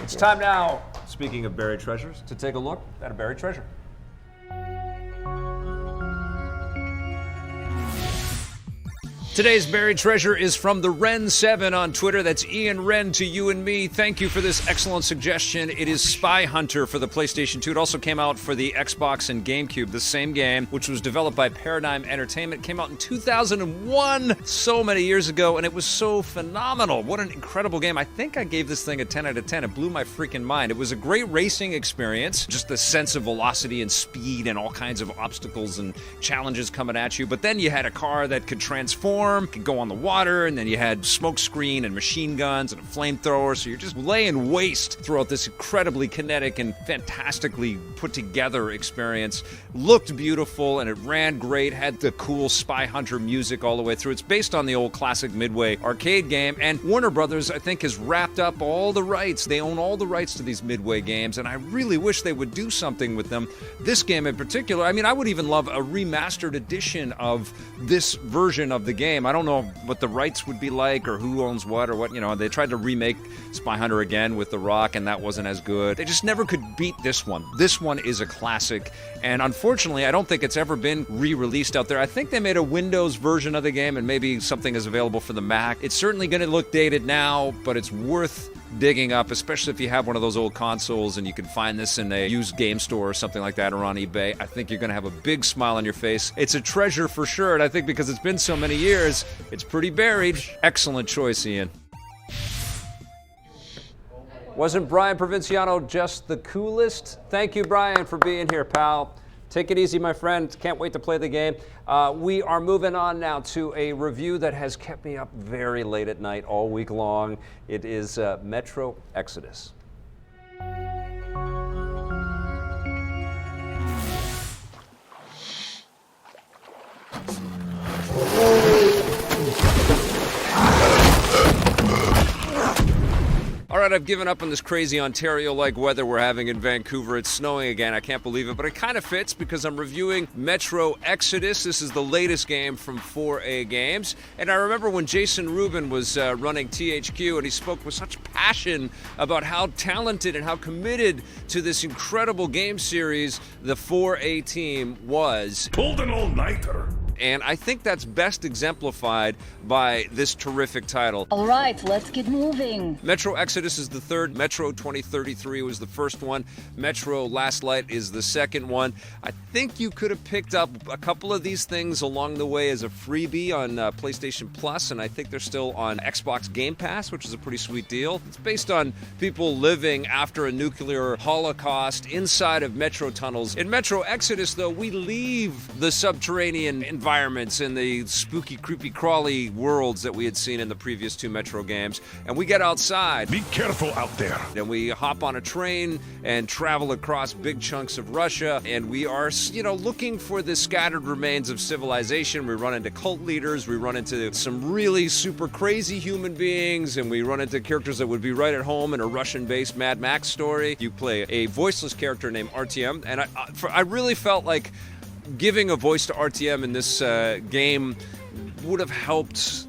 It's time now, speaking of buried treasures, to take a look at a buried treasure. Today's buried treasure is from the Ren7 on Twitter. That's Ian Wren to you and me. Thank you for this excellent suggestion. It is Spy Hunter for the PlayStation 2. It also came out for the Xbox and GameCube. The same game, which was developed by Paradigm Entertainment, came out in 2001, so many years ago, and it was so phenomenal. What an incredible game. I think I gave this thing a 10 out of 10. It blew my freaking mind. It was a great racing experience, just the sense of velocity and speed and all kinds of obstacles and challenges coming at you. But then you had a car that could transform, could go on the water, and then you had smoke screen and machine guns and a flamethrower, so you're just laying waste throughout this incredibly kinetic and fantastically put together experience. Looked beautiful and it ran great, had the cool Spy Hunter music all the way through. It's based on the old classic Midway arcade game, and Warner Brothers, I think, has wrapped up all the rights. They own all the rights to these Midway games, and I really wish they would do something with them. This game in particular, I mean, I would even love a remastered edition of this version of the game. I don't know what the rights would be like or who owns what or what, they tried to remake Spy Hunter again with The Rock, and that wasn't as good. They just never could beat this one. This one is a classic, and unfortunately, I don't think it's ever been re-released out there. I think they made a Windows version of the game, and maybe something is available for the Mac. It's certainly going to look dated now, but it's worth digging up, especially if you have one of those old consoles and you can find this in a used game store or something like that or on eBay. I think you're going to have a big smile on your face. It's a treasure for sure, and I think because it's been so many years, it's pretty buried. Excellent choice, Ian. Wasn't Brian Provinciano just the coolest? Thank you, Brian, for being here, pal. Take it easy, my friend. Can't wait to play the game. We are moving on now to a review that has kept me up very late at night all week long. It is Metro Exodus. All right, I've given up on this crazy Ontario-like weather we're having in Vancouver. It's snowing again. I can't believe it, but it kind of fits because I'm reviewing Metro Exodus. This is the latest game from 4A Games. And I remember when Jason Rubin was running THQ, and he spoke with such passion about how talented and how committed to this incredible game series the 4A team was. Pulled an all-nighter. And I think that's best exemplified by this terrific title. All right, let's get moving. Metro Exodus is the third. Metro 2033 was the first one. Metro Last Light is the second one. I think you could have picked up a couple of these things along the way as a freebie on PlayStation Plus, and I think they're still on Xbox Game Pass, which is a pretty sweet deal. It's based on people living after a nuclear holocaust inside of metro tunnels. In Metro Exodus, though, we leave the subterranean environments and the spooky, creepy, crawly worlds that we had seen in the previous two Metro games, and we get outside. Be careful out there. And we hop on a train and travel across big chunks of Russia, and we are, looking for the scattered remains of civilization. We run into cult leaders, we run into some really super crazy human beings, and we run into characters that would be right at home in a Russian-based Mad Max story. You play a voiceless character named RTM, and I really felt like giving a voice to RTM in this game would have helped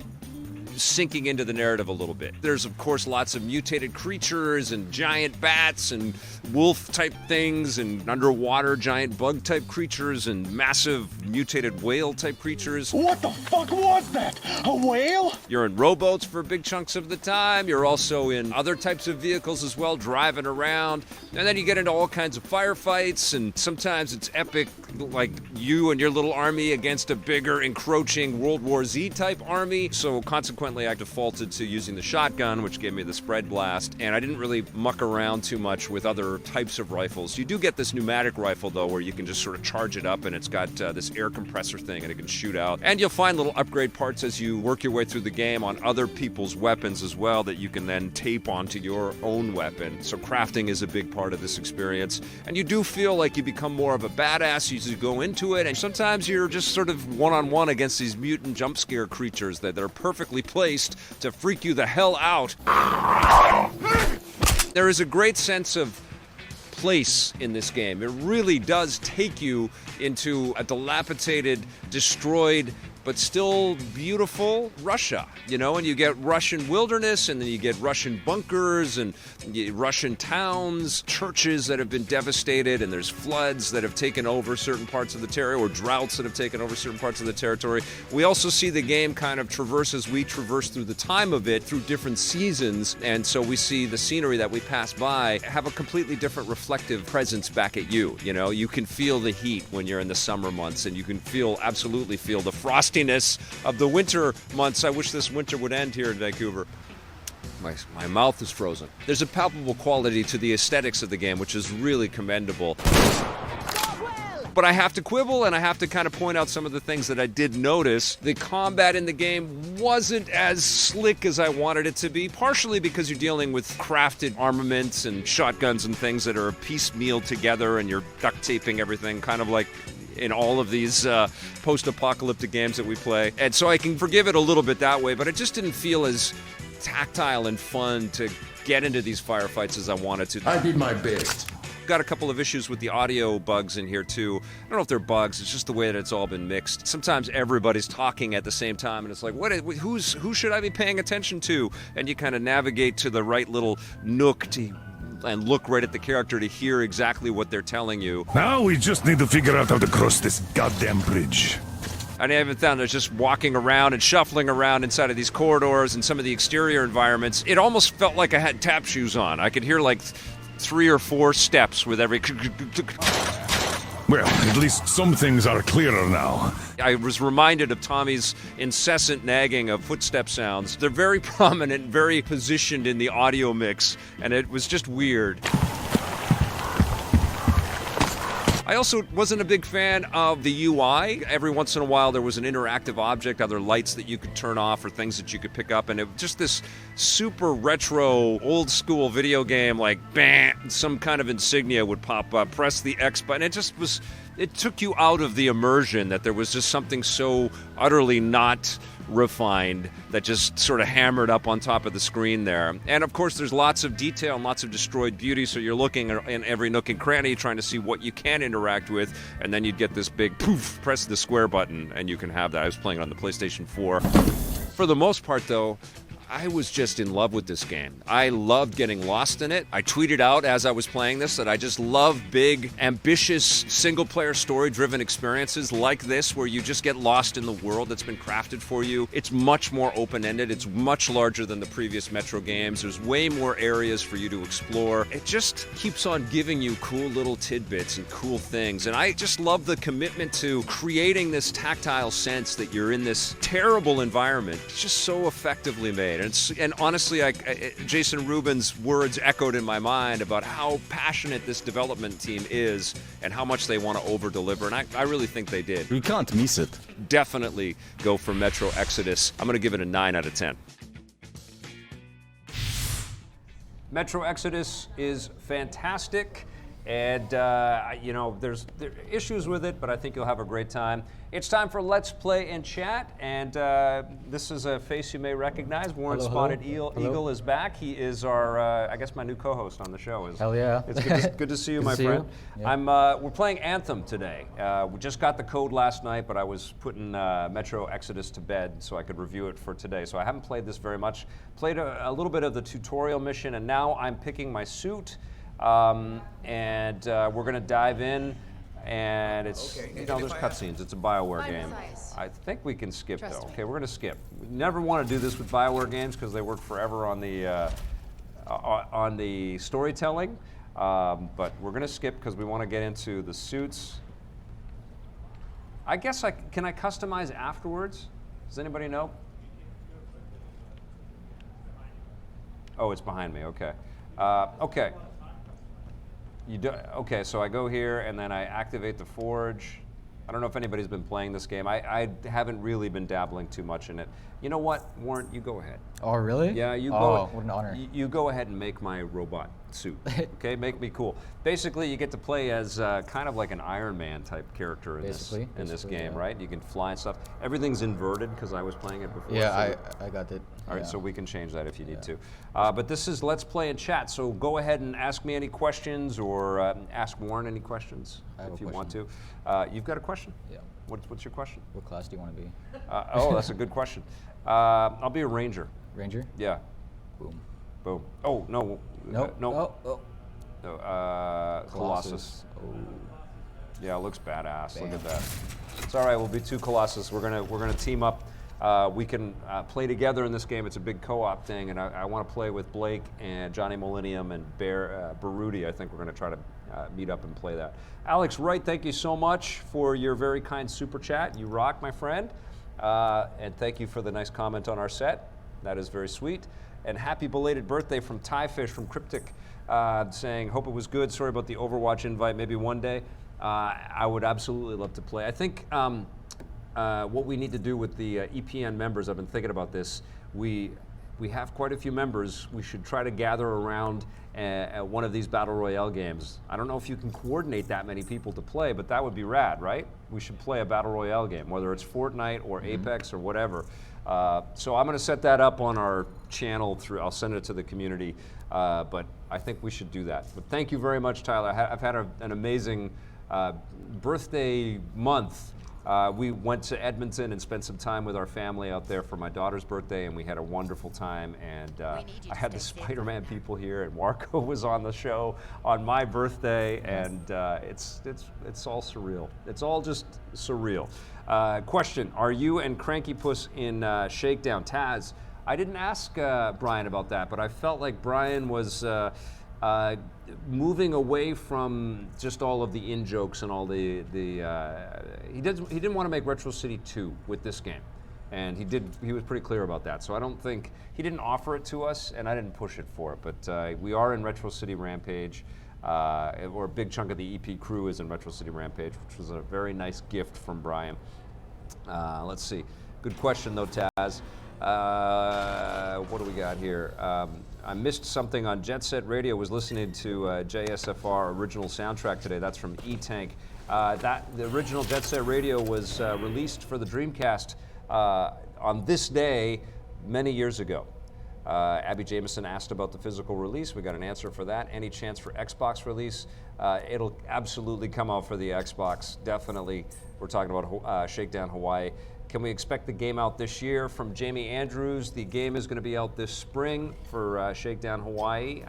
sinking into the narrative a little bit. There's, of course, lots of mutated creatures and giant bats and wolf-type things and underwater giant bug-type creatures and massive mutated whale-type creatures. What the fuck was that? A whale? You're in rowboats for big chunks of the time. You're also in other types of vehicles as well, driving around. And then you get into all kinds of firefights, and sometimes it's epic, like you and your little army against a bigger, encroaching World War Z-type army. So consequently, I defaulted to using the shotgun, which gave me the spread blast, and I didn't really muck around too much with other types of rifles. You do get this pneumatic rifle, though, where you can just sort of charge it up, and it's got this air compressor thing, and it can shoot out. And you'll find little upgrade parts as you work your way through the game on other people's weapons as well that you can then tape onto your own weapon. So crafting is a big part of this experience, and you do feel like you become more of a badass as you go into it, and sometimes you're just sort of one-on-one against these mutant jump scare creatures that are perfectly placed to freak you the hell out. There is a great sense of place in this game. It really does take you into a dilapidated, destroyed, but still beautiful Russia, and you get Russian wilderness, and then you get Russian bunkers and Russian towns, churches that have been devastated, and there's floods that have taken over certain parts of the territory, or droughts that have taken over certain parts of the territory. We also see the game kind of traverse as we traverse through the time of it, through different seasons, and so we see the scenery that we pass by have a completely different reflective presence back at you. You can feel the heat when you're in the summer months, and you can absolutely feel the frostiness of the winter months. I wish this winter would end here in Vancouver. My mouth is frozen. There's a palpable quality to the aesthetics of the game, which is really commendable. But I have to quibble, and I have to kind of point out some of the things that I did notice. The combat in the game wasn't as slick as I wanted it to be, partially because you're dealing with crafted armaments and shotguns and things that are piecemeal together, and you're duct taping everything, kind of like in all of these post-apocalyptic games that we play. And so I can forgive it a little bit that way, but it just didn't feel as tactile and fun to get into these firefights as I wanted to. I did my best. Got a couple of issues with the audio bugs in here too. I don't know if they're bugs, it's just the way that it's all been mixed. Sometimes everybody's talking at the same time, and it's like, who should I be paying attention to? And you kind of navigate to the right little nook and look right at the character to hear exactly what they're telling you. Now we just need to figure out how to cross this goddamn bridge. And I even found that just walking around and shuffling around inside of these corridors and some of the exterior environments, it almost felt like I had tap shoes on. I could hear like 3 or 4 steps with every... Well, at least some things are clearer now. I was reminded of Tommy's incessant nagging of footstep sounds. They're very prominent, very positioned in the audio mix, and it was just weird. I also wasn't a big fan of the UI. Every once in a while there was an interactive object, either lights that you could turn off or things that you could pick up, and it was just this super retro, old school video game, like bam, some kind of insignia would pop up, press the X button. It took you out of the immersion that there was just something so utterly not refined that just sort of hammered up on top of the screen there. And of course there's lots of detail and lots of destroyed beauty, so you're looking in every nook and cranny trying to see what you can interact with, and then you'd get this big poof, press the square button and you can have that. I was playing it on the PlayStation 4. For the most part though, I was just in love with this game. I loved getting lost in it. I tweeted out as I was playing this that I just love big, ambitious, single-player, story-driven experiences like this where you just get lost in the world that's been crafted for you. It's much more open-ended. It's much larger than the previous Metro games. There's way more areas for you to explore. It just keeps on giving you cool little tidbits and cool things. And I just love the commitment to creating this tactile sense that you're in this terrible environment. It's just so effectively made. And honestly, Jason Rubin's words echoed in my mind about how passionate this development team is and how much they want to over-deliver, and I really think they did. We can't miss it. Definitely go for Metro Exodus. I'm going to give it a 9 out of 10. Metro Exodus is fantastic, and there's issues with it, but I think you'll have a great time. It's time for Let's Play and Chat, and this is a face you may recognize. Warren Spotted Eagle is back. He is our, I guess, my new co-host on the show. Hell yeah! It's good to see you, my friend. Yeah. We're playing Anthem today. We just got the code last night, but I was putting Metro Exodus to bed so I could review it for today. So I haven't played this very much. Played a little bit of the tutorial mission, and now I'm picking my suit. We're going to dive in, and it's, there's cutscenes. It's a BioWare game. I think we can skip, though. Okay, we're going to skip. We never want to do this with BioWare games because they work forever on the storytelling, but we're going to skip because we want to get into the suits. I guess can I customize afterwards? Does anybody know? Oh, it's behind me, okay. Okay. Okay, so I go here and then I activate the forge. I don't know if anybody's been playing this game. I haven't really been dabbling too much in it. You know what, Warren, you go ahead. Oh, really? Yeah, you go. Oh, what an honor. You go ahead and make my robot suit, okay? Make me cool. Basically, you get to play as kind of like an Iron Man type character in this game, yeah. Right? You can fly and stuff. Everything's inverted because I was playing it before. Yeah, I got it. All right, so we can change that if you need to. But this is Let's Play and Chat, so go ahead and ask me any questions or ask Warren any questions if you want to. You've got a question? Yeah. What's your question? What class do you want to be? Oh, that's a good question. I'll be a ranger. Ranger? Yeah. Boom. Boom. Oh, no. Nope. No. Oh. No, Colossus. Oh. Yeah, it looks badass. Bam. Look at that. It's all right. We'll be 2 Colossus. We're gonna team up. We can play together in this game. It's a big co-op thing, and I want to play with Blake and Johnny Millennium and Baruti. I think we're going to try to meet up and play that. Alex Wright, thank you so much for your very kind super chat. You rock, my friend. And thank you for the nice comment on our set. That is very sweet. And happy belated birthday from Tie Fish from Cryptic, saying, hope it was good. Sorry about the Overwatch invite. Maybe one day. I would absolutely love to play. I think what we need to do with the EPN members, I've been thinking about this, we have quite a few members. We should try to gather around at one of these Battle Royale games. I don't know if you can coordinate that many people to play, but that would be rad, right? We should play a Battle Royale game, whether it's Fortnite or Apex or whatever. So I'm going to set that up on our channel. I'll send it to the community, but I think we should do that. But thank you very much, Tyler. I've had an amazing birthday month We went to Edmonton and spent some time with our family out there for my daughter's birthday, and we had a wonderful time. And I had the Spider-Man people here, and Warco was on the show on my birthday, and it's all surreal. It's all just surreal. Question: are you and Cranky Puss in Shakedown? Taz, I didn't ask Brian about that, but I felt like Brian was moving away from just all of the in-jokes and all the he didn't want to make Retro City 2 with this game, and he was pretty clear about that. So I don't think he didn't offer it to us, and I didn't push it for it. But we are in Retro City Rampage, or a big chunk of the EP crew is in Retro City Rampage, which was a very nice gift from Brian. Let's see. Good question though, Taz. What do we got here? I missed something on Jet Set Radio. Was listening to JSFR original soundtrack today. That's from E-Tank. The original Jet Set Radio was released for the Dreamcast on this day many years ago. Abby Jameson asked about the physical release. We got an answer for that. Any chance for Xbox release? It'll absolutely come out for the Xbox. Definitely. We're talking about Shakedown Hawaii. Can we expect the game out this year? From Jamie Andrews, the game is going to be out this spring for Shakedown Hawaii,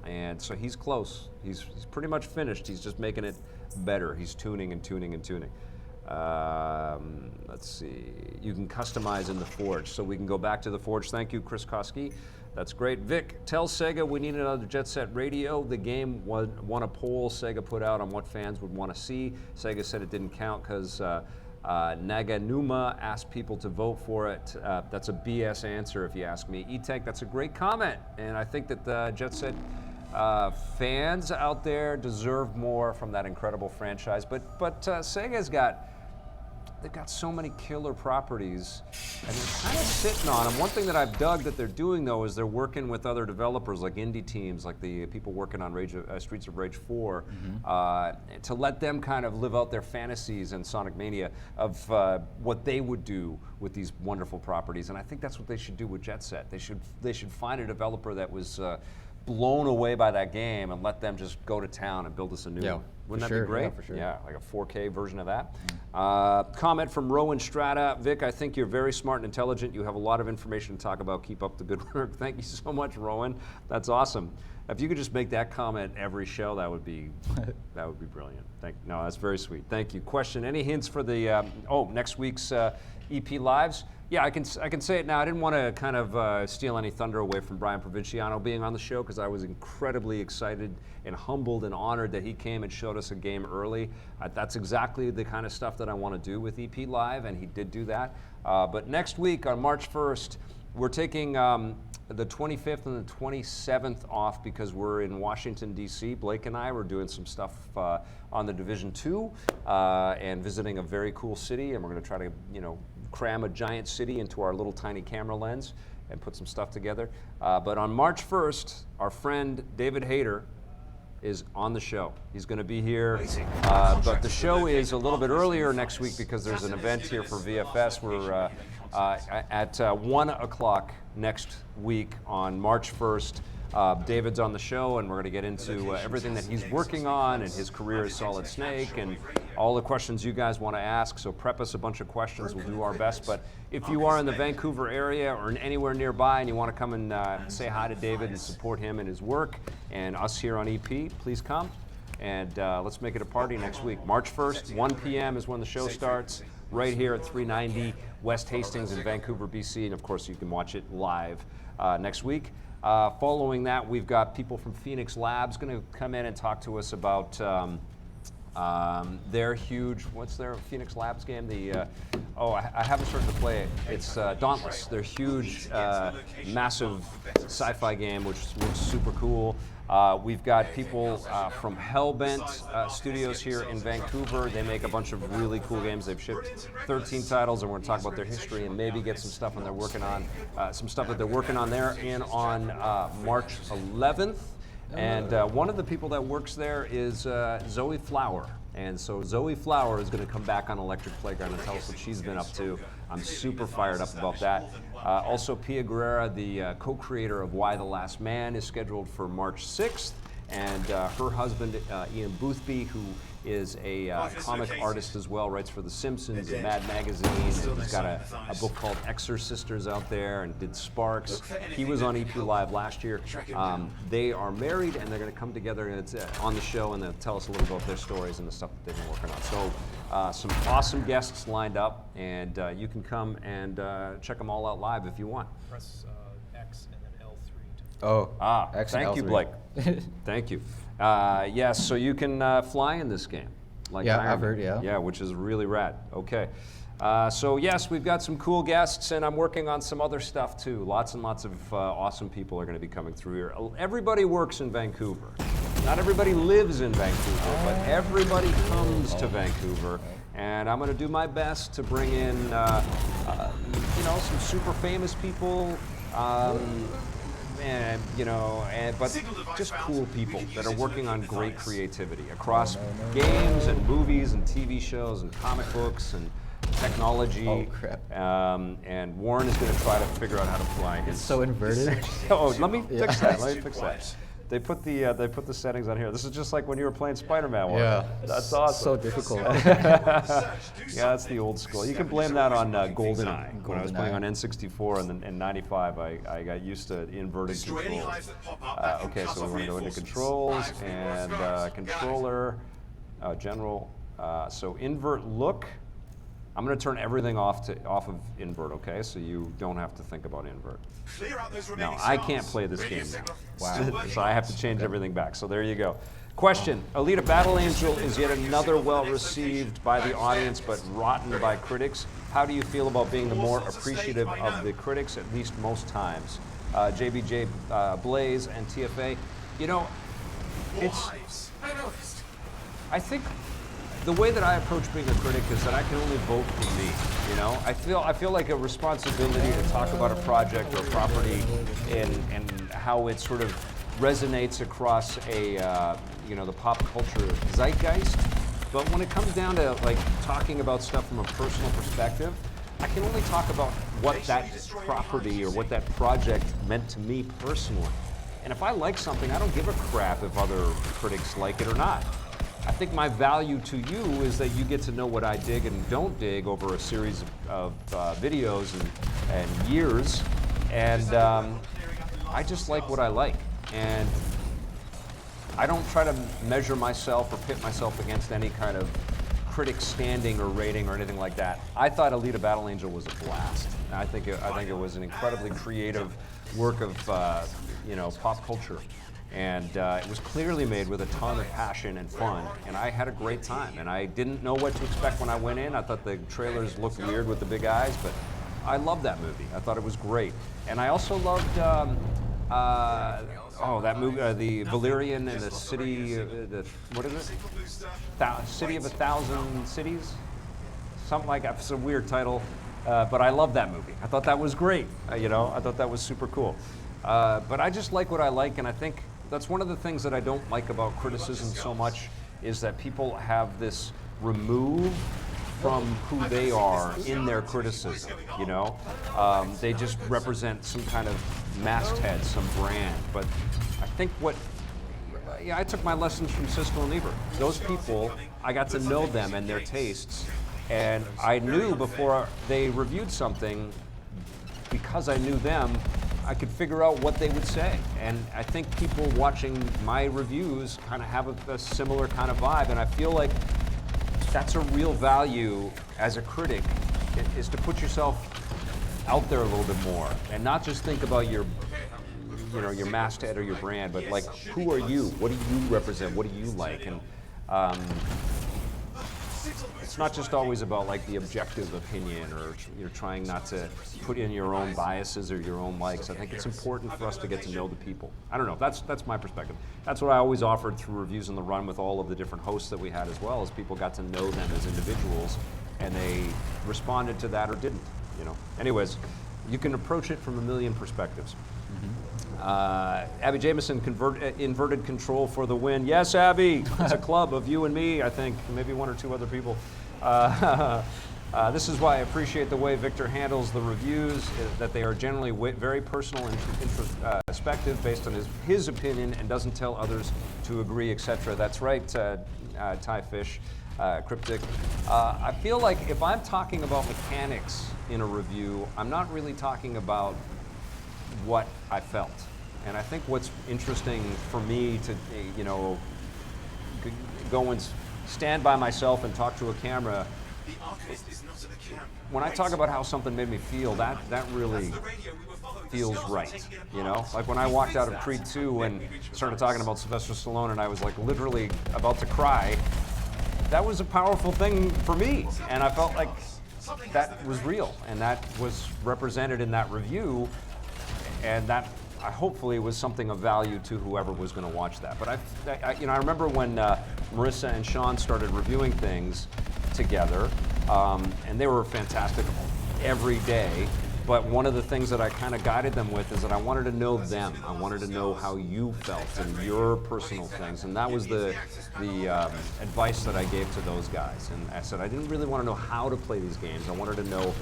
and so he's close. He's pretty much finished. He's just making it better. He's tuning and tuning and tuning. Let's see. You can customize in the Forge, so we can go back to the Forge. Thank you, Chris Koski. That's great. Vic, tell Sega we need another Jet Set Radio. The game won a poll Sega put out on what fans would want to see. Sega said it didn't count because Naganuma asked people to vote for it. That's a BS answer if you ask me. E-Tech, that's a great comment, and I think that the Jet Set fans out there deserve more from that incredible franchise. But Sega's they've got so many killer properties, and they're kind of sitting on them. One thing that I've dug that they're doing, though, is they're working with other developers, like indie teams, like the people working on Streets of Rage 4, to let them kind of live out their fantasies and Sonic Mania of what they would do with these wonderful properties. And I think that's what they should do with Jet Set. They should find a developer that was blown away by that game and let them just go to town and build us a new one. Wouldn't that be great? Yeah, for sure. Yeah, like a 4K version of that. Comment from Rowan Strata. Vic, I think you're very smart and intelligent. You have a lot of information to talk about. Keep up the good work. Thank you so much, Rowan. That's awesome. If you could just make that comment every show, that would be brilliant. No, that's very sweet. Thank you. Question: any hints for the next week's EP lives? Yeah, I can say it now. I didn't want to kind of steal any thunder away from Brian Provinciano being on the show, because I was incredibly excited and humbled and honored that he came and showed us a game early. That's exactly the kind of stuff that I want to do with EP Live, and he did do that. But next week on March 1st, we're taking the 25th and the 27th off because we're in Washington, D.C. Blake and I were doing some stuff on the Division 2 and visiting a very cool city, and we're going to try to, cram a giant city into our little tiny camera lens and put some stuff together. But on March 1st, our friend David Hayter is on the show. He's going to be here, but the show is a little bit earlier next week because there's an event here for VFS. We're at 1 o'clock next week on March 1st. David's on the show, and we're going to get into everything that he's working on and his career as Solid Snake and all the questions you guys want to ask. So prep us a bunch of questions. We'll do our best. But if you are in the Vancouver area or anywhere nearby and you want to come and say hi to David and support him and his work and us here on EP, please come. And let's make it a party next week. March 1st, 1 p.m. is when the show starts, right here at 390 West Hastings in Vancouver, BC. And of course, you can watch it live next week. Following that, we've got people from Phoenix Labs going to come in and talk to us about their huge, what's their Phoenix Labs game? I haven't started to play it. It's Dauntless. Their huge, massive sci-fi game, which looks super cool. We've got people from Hellbent Studios here in Vancouver. They make a bunch of really cool games. They've shipped 13 titles, and we're going to talk about their history and maybe get some stuff they're working on. Some stuff that they're working on there. And on March 11th, and one of the people that works there is Zoe Flower. And so Zoe Flower is going to come back on Electric Playground and tell us what she's been up to. I'm super fired up about that. Also, Pia Guerrera, the co-creator of Why the Last Man, is scheduled for March 6th. and her husband, Ian Boothby, who is a comic artist as well, writes for The Simpsons and Mad Magazine, and he's got a book called Exorcisters out there, and did Sparks. He was on EP Live last year. They are married, and they're going to come together, and it's on the show, and they'll tell us a little about their stories and the stuff that they've been working on. So some awesome guests lined up, and you can come and check them all out live if you want. Press X and then L3 to Thank you, Blake. Thank you. Yes, so you can fly in this game. Like Yeah, Iron I've Man. heard, yeah. Yeah, which is really rad. Okay. So yes, we've got some cool guests, and I'm working on some other stuff too. Lots and lots of awesome people are going to be coming through here. Everybody works in Vancouver. Not everybody lives in Vancouver, but everybody comes to Vancouver. And I'm going to do my best to bring in, some super famous people, but just cool people that are working on great creativity across games and movies and TV shows and comic books and technology. Oh, crap. And Warren is going to try to figure out how to fly his. It's so inverted. Let me fix that. Let me fix that. They put the settings on here. This is just like when you were playing Spider-Man. Yeah. That's awesome. So difficult. Yeah, that's the old school. You can blame that on GoldenEye. When I was playing on N64 and 95, I got used to inverted controls. Okay, so we're going to go into controls and controller, general. So invert look. I'm going to turn everything off of invert, okay? So you don't have to think about invert. Now, I can't play this game now. Wow. So I have to change everything back. So there you go. Question, Alita Battle Angel is yet another well-received by the audience, but rotten by critics. How do you feel about being the more appreciative of the critics, at least most times? JBJ Blaze and TFA. You know, I think the way that I approach being a critic is that I can only vote for me. You know, I feel like a responsibility to talk about a project or a property and how it sort of resonates across the pop culture zeitgeist. But when it comes down to like talking about stuff from a personal perspective, I can only talk about what that property or what that project meant to me personally. And if I like something, I don't give a crap if other critics like it or not. I think my value to you is that you get to know what I dig and don't dig over a series of videos and years, and I just like what I like. And I don't try to measure myself or pit myself against any kind of critic standing or rating or anything like that. I thought Alita Battle Angel was a blast. I think it was an incredibly creative work of pop culture. And it was clearly made with a ton of passion and fun, and I had a great time. And I didn't know what to expect when I went in. I thought the trailers looked weird with the big eyes, but I loved that movie. I thought it was great. And I also loved that movie, the Valerian and the City, what is it? City of a Thousand Cities? Something like that. It's a weird title, but I loved that movie. I thought that was great. I thought that was super cool. But I just like what I like, and I think that's one of the things that I don't like about criticism so much is that people have this remove from who they are in their criticism, They just represent some kind of masthead, some brand. But I think I took my lessons from Siskel and Ebert. Those people, I got to know them and their tastes, and I knew before they reviewed something, because I knew them, I could figure out what they would say. And I think people watching my reviews kind of have a similar kind of vibe, and I feel like that's a real value as a critic, is to put yourself out there a little bit more and not just think about your masthead or your brand, but like, who are you? What do you represent? What do you like? And it's not just always about like the objective opinion, or you're trying not to put in your own biases or your own likes. I think it's important for us to get to know the people. I don't know, that's my perspective. That's what I always offered through Reviews on the Run with all of the different hosts that we had as well, as people got to know them as individuals and they responded to that or didn't, Anyways, you can approach it from a million perspectives. Abby Jameson, inverted control for the win. Yes, Abby, it's a club of you and me, I think, maybe one or two other people. This is why I appreciate the way Victor handles the reviews, that they are generally very personal and introspective based on his opinion and doesn't tell others to agree, etc. That's right, Thai Fish, Cryptic. I feel like if I'm talking about mechanics in a review, I'm not really talking about what I felt. And I think what's interesting for me to, go and stand by myself and talk to a camera, when I talk about how something made me feel, that really feels right, Like when I walked out of Creed 2 and started talking about Sylvester Stallone and I was like literally about to cry, that was a powerful thing for me. And I felt like that was real and that was represented in that review, and that hopefully was something of value to whoever was going to watch that. But I remember when Marissa and Sean started reviewing things together, and they were fantastic every day. But one of the things that I kind of guided them with is that I wanted to know them. I wanted to know how you felt and your personal things, and that was the advice that I gave to those guys. And I said I didn't really want to know how to play these games. I wanted to know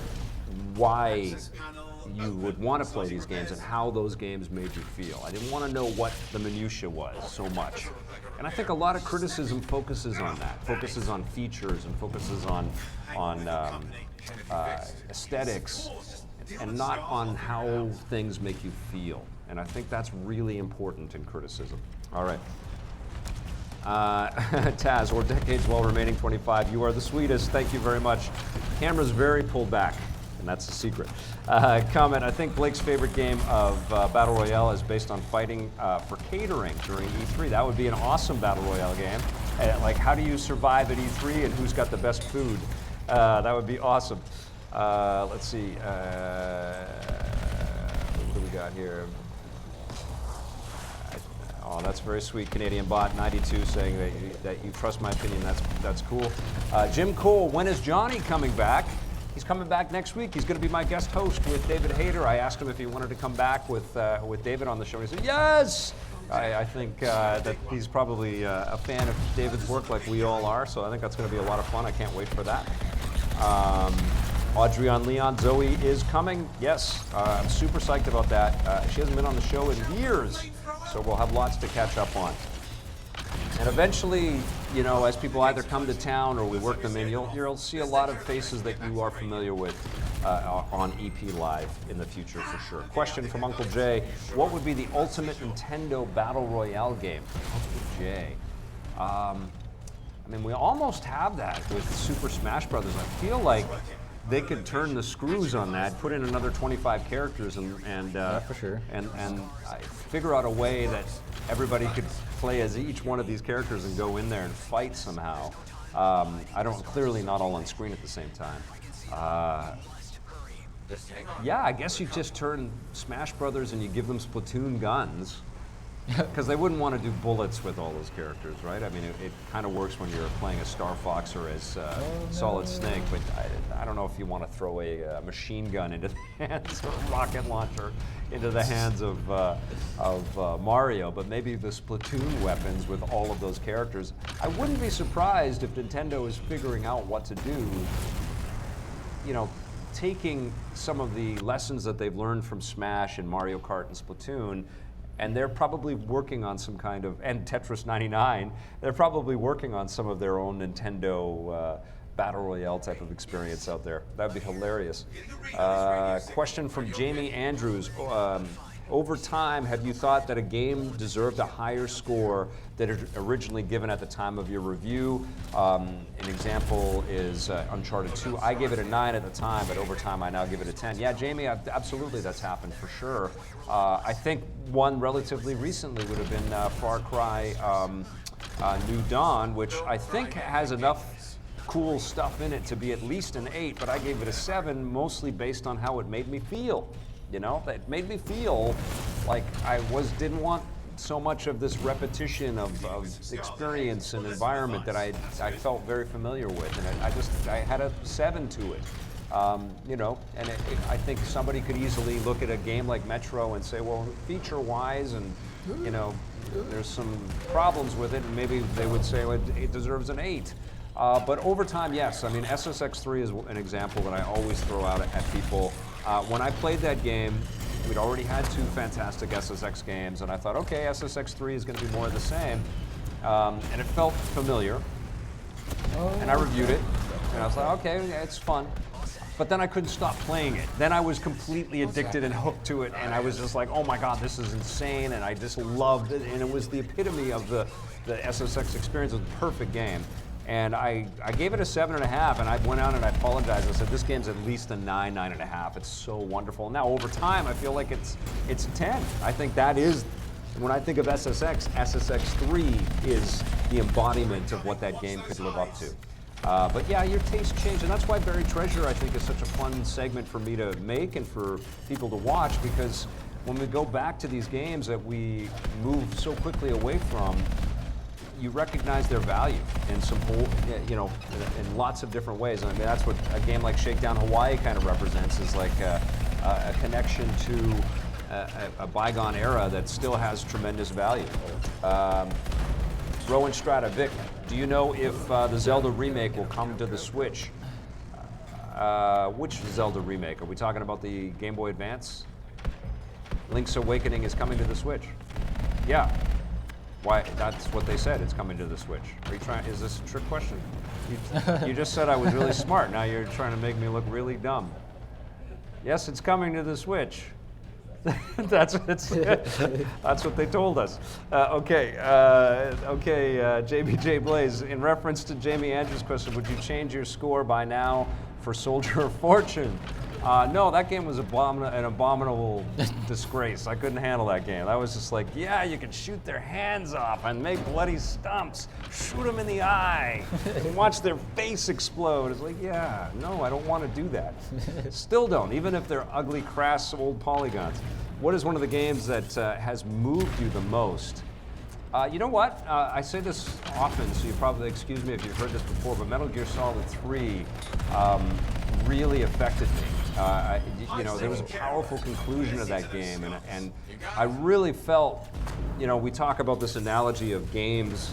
why you would want to play these games and how those games made you feel. I didn't want to know what the minutia was so much. And I think a lot of criticism focuses on that, focuses on features and focuses on aesthetics and not on how things make you feel. And I think that's really important in criticism. All right. Taz, or decades while remaining 25, you are the sweetest. Thank you very much. Camera's very pulled back, and that's the secret. Comment, I think Blake's favorite game of Battle Royale is based on fighting for catering during E3. That would be an awesome Battle Royale game. Like, how do you survive at E3 and who's got the best food? That would be awesome. Let's see. What do we got here? Oh, that's very sweet. Canadian Bot 92 saying that you trust my opinion. That's cool. Jim Cole, when is Johnny coming back? He's coming back next week. He's going to be my guest host with David Hayter. I asked him if he wanted to come back with David on the show. He said yes. I think that he's probably a fan of David's work, like we all are. So I think that's going to be a lot of fun. I can't wait for that. Audrey-on Leon, Zoe is coming. Yes, I'm super psyched about that. She hasn't been on the show in years, so we'll have lots to catch up on. And eventually, as people either come to town or we work them in, you'll see a lot of faces that you are familiar with on EP Live in the future for sure. Question from Uncle Jay, what would be the ultimate Nintendo Battle Royale game? Uncle Jay. We almost have that with Super Smash Brothers. I feel like they could turn the screws on that, put in another 25 characters, and for sure. and figure out a way that everybody could play as each one of these characters and go in there and fight somehow. Clearly not all on screen at the same time. Yeah, I guess you just turn Smash Brothers and you give them Splatoon guns. Because they wouldn't want to do bullets with all those characters, right? It kind of works when you're playing as Star Fox or as Solid Snake, but I don't know if you want to throw a machine gun into the hands or a rocket launcher into the hands of Mario, but maybe the Splatoon weapons with all of those characters. I wouldn't be surprised if Nintendo is figuring out what to do, taking some of the lessons that they've learned from Smash and Mario Kart and Splatoon, and they're probably working on some kind of, and Tetris 99, they're probably working on some of their own Nintendo Battle Royale type of experience out there. That'd be hilarious. Question from Jamie Andrews. Over time, have you thought that a game deserved a higher score than it originally given at the time of your review? An example is Uncharted 2. I gave it a 9 at the time, but over time I now give it a 10. Yeah, Jamie, absolutely that's happened for sure. I think one relatively recently would have been Far Cry New Dawn, which I think has enough cool stuff in it to be at least an 8, but I gave it a 7, mostly based on how it made me feel. It made me feel like I didn't want so much of this repetition of experience and environment that I felt very familiar with, and I had a 7 to it. And I think somebody could easily look at a game like Metro and say, well, feature-wise, and there's some problems with it, and maybe they would say, well, it deserves an 8. But over time, yes. I mean, SSX3 is an example that I always throw out at people. When I played that game, we'd already had 2 fantastic SSX games, and I thought, okay, SSX3 is going to be more of the same. And it felt familiar. And I reviewed it, and I was like, okay, yeah, it's fun. But then I couldn't stop playing it. Then I was completely addicted and hooked to it, and I was just like, oh my God, this is insane, and I just loved it, and it was the epitome of the SSX experience. It was a perfect game. And I gave it a 7.5, and I went out and I apologized. I said, this game's at least a 9, 9.5. It's so wonderful. Now, over time, I feel like it's a 10. I think that is, when I think of SSX, SSX3 is the embodiment of what that game could live up to. But yeah, your taste changed, and that's why Buried Treasure, I think, is such a fun segment for me to make and for people to watch, because when we go back to these games that we move so quickly away from, you recognize their value in some, in lots of different ways. And I mean, that's what a game like Shakedown Hawaii kind of represents, is like a connection to a bygone era that still has tremendous value. Rowan Strata, Vic, do you know if the Zelda remake will come to the Switch? Which Zelda remake? Are we talking about the Game Boy Advance? Link's Awakening is coming to the Switch. Yeah. Why? That's what they said. It's coming to the Switch. Are you trying? Is this a trick question? You just said I was really smart. Now you're trying to make me look really dumb. Yes, it's coming to the Switch. That's what they told us. Okay, JBJ Blaze. In reference to Jamie Andrews' question, would you change your score by now for Soldier of Fortune? No, that game was an abominable disgrace. I couldn't handle that game. I was just like, yeah, you can shoot their hands off and make bloody stumps, shoot them in the eye, and watch their face explode. It's like, yeah, no, I don't want to do that. Still don't, even if they're ugly, crass, old polygons. What is one of the games that has moved you the most? You know what? I say this often, so you probably excuse me if you've heard this before, but Metal Gear Solid 3 really affected me. There was a powerful conclusion of that game, and I really felt, we talk about this analogy of games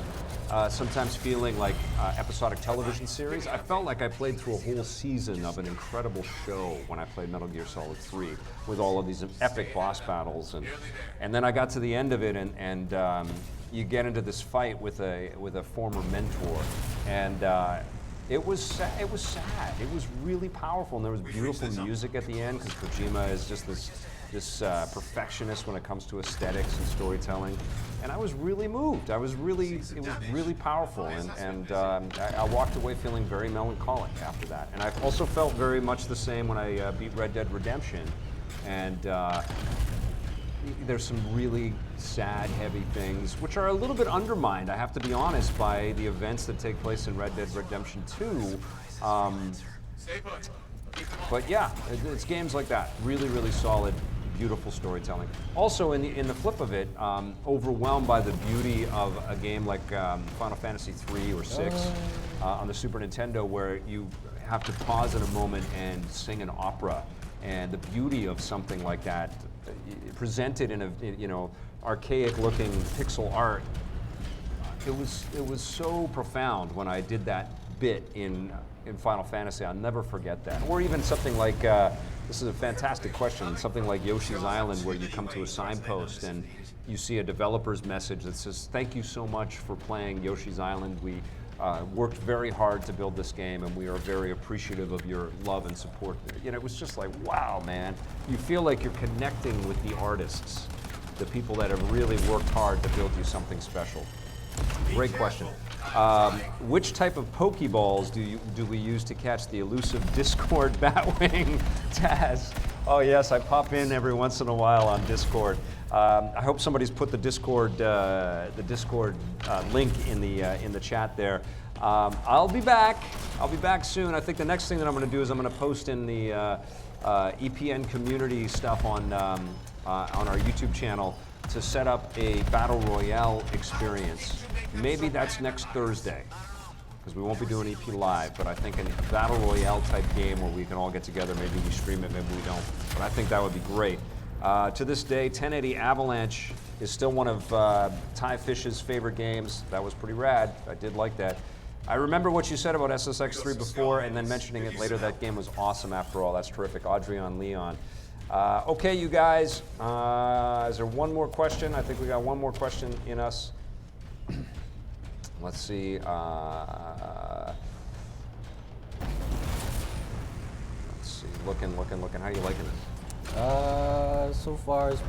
sometimes feeling like episodic television series. I felt like I played through a whole season of an incredible show when I played Metal Gear Solid 3 with all of these epic boss battles, and then I got to the end of it, and you get into this fight with a former mentor, and it was sad. It was really powerful, and there was beautiful music at the end, because Kojima is just this perfectionist when it comes to aesthetics and storytelling. And I was really moved. It was really powerful, and I walked away feeling very melancholic after that. And I also felt very much the same when I beat Red Dead Redemption, and there's some really sad, heavy things, which are a little bit undermined, I have to be honest, by the events that take place in Red Dead Redemption 2. But yeah, it's games like that. Really, really solid, beautiful storytelling. Also, in the flip of it, overwhelmed by the beauty of a game like Final Fantasy 3 or 6 on the Super Nintendo, where you have to pause in a moment and sing an opera, and the beauty of something like that presented in a archaic-looking pixel art. It was so profound when I did that bit in Final Fantasy. I'll never forget that. Or even something like this is a fantastic question. Something like Yoshi's Island, where you come to a signpost and you see a developer's message that says, "Thank you so much for playing Yoshi's Island. We worked very hard to build this game, and we are very appreciative of your love and support." It was just like, wow, man. You feel like you're connecting with the artists, the people that have really worked hard to build you something special. Great question. Which type of Pokeballs do we use to catch the elusive Discord Batwing? Taz. Oh yes, I pop in every once in a while on Discord. I hope somebody's put the Discord link in the chat there. I'll be back. I'll be back soon. I think the next thing that I'm going to do is I'm going to post in the EPN community stuff on our YouTube channel to set up a Battle Royale experience. Maybe that's next Thursday, because we won't be doing EP Live, but I think a Battle Royale type game where we can all get together. Maybe we stream it, maybe we don't, but I think that would be great. To this day, 1080 Avalanche is still one of Ty Fish's favorite games. That was pretty rad. I did like that. I remember what you said about SSX3 before, and then mentioning it later. That game was awesome after all. That's terrific. Adrian Leon. Okay, you guys. Is there one more question? I think we got one more question in us. Let's see. Let's see. Looking. How are you liking it? So far it's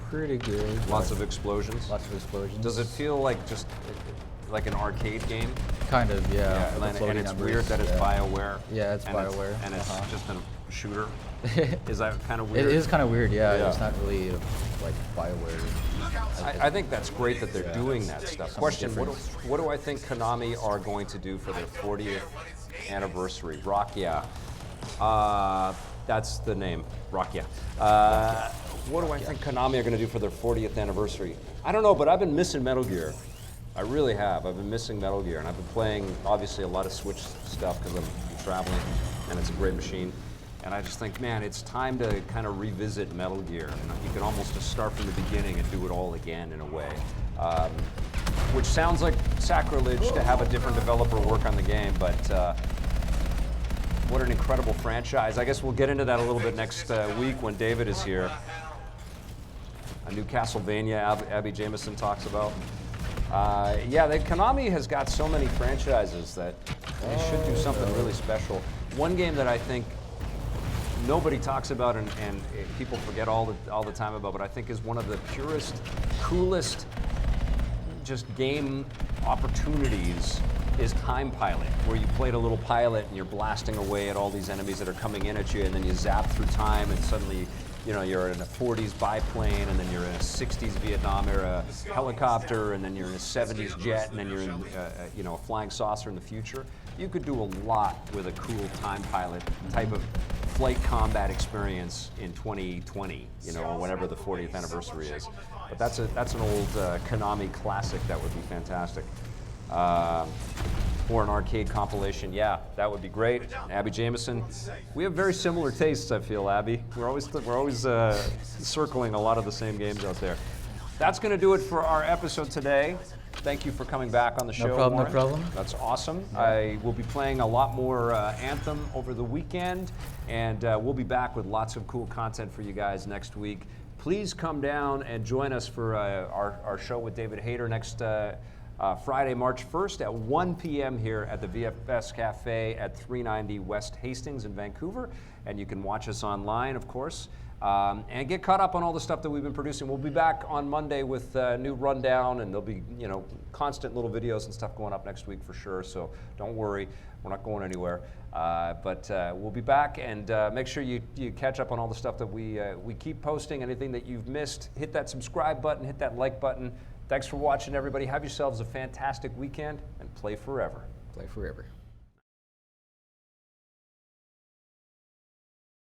pretty good. Lots of explosions. Lots of explosions. Does it feel like just like an arcade game? Kind of, yeah. Yeah, with the and floating it's numbers, weird that it's yeah. BioWare. Yeah, it's and BioWare. And it's just a shooter. Is that kind of weird? It is kind of weird, yeah. Yeah. It's not really like BioWare. I think that's great that they're doing that stuff. Question, what do I think Konami are going to do for their 40th anniversary? Rakia. That's the name, Rakia. What do I think Konami are going to do for their 40th anniversary? I don't know, but I've been missing Metal Gear. I really have. I've been missing Metal Gear, and I've been playing, obviously, a lot of Switch stuff because I'm traveling, and it's a great machine. And I just think, man, it's time to kind of revisit Metal Gear. And you can almost just start from the beginning and do it all again in a way. Which sounds like sacrilege to have a different developer work on the game, but what an incredible franchise. I guess we'll get into that a little bit next week when David is here. A new Castlevania Abby Jameson talks about. Yeah, Konami has got so many franchises that they should do something really special. One game that I think nobody talks about and people forget all the time about, but I think is one of the purest, coolest just game opportunities is Time Pilot, where you played a little pilot and you're blasting away at all these enemies that are coming in at you, and then you zap through time and suddenly you're in a 40s biplane, and then you're in a 60s Vietnam era helicopter, and then you're in a 70s jet, and then you're in a flying saucer in the future. You could do a lot with a cool Time Pilot type of flight combat experience in 2020, or whenever the 40th anniversary is. But that's an old Konami classic that would be fantastic. Or an arcade compilation, yeah, that would be great. Abby Jameson, we have very similar tastes, I feel, Abby. We're always circling a lot of the same games out there. That's going to do it for our episode today. Thank you for coming back on the show, problem, Warren. no problem. That's awesome. I will be playing a lot more Anthem over the weekend, and we'll be back with lots of cool content for you guys next week. Please come down and join us for our show with David Hayter next Friday, March 1st at 1 p.m. here at the VFS Cafe at 390 West Hastings in Vancouver. And you can watch us online, of course, and get caught up on all the stuff that we've been producing. We'll be back on Monday with a new rundown, and there'll be constant little videos and stuff going up next week for sure. So don't worry, we're not going anywhere. But we'll be back, and make sure you catch up on all the stuff that we keep posting. Anything that you've missed, hit that subscribe button, hit that like button. Thanks for watching, everybody. Have yourselves a fantastic weekend, and play forever. Play forever.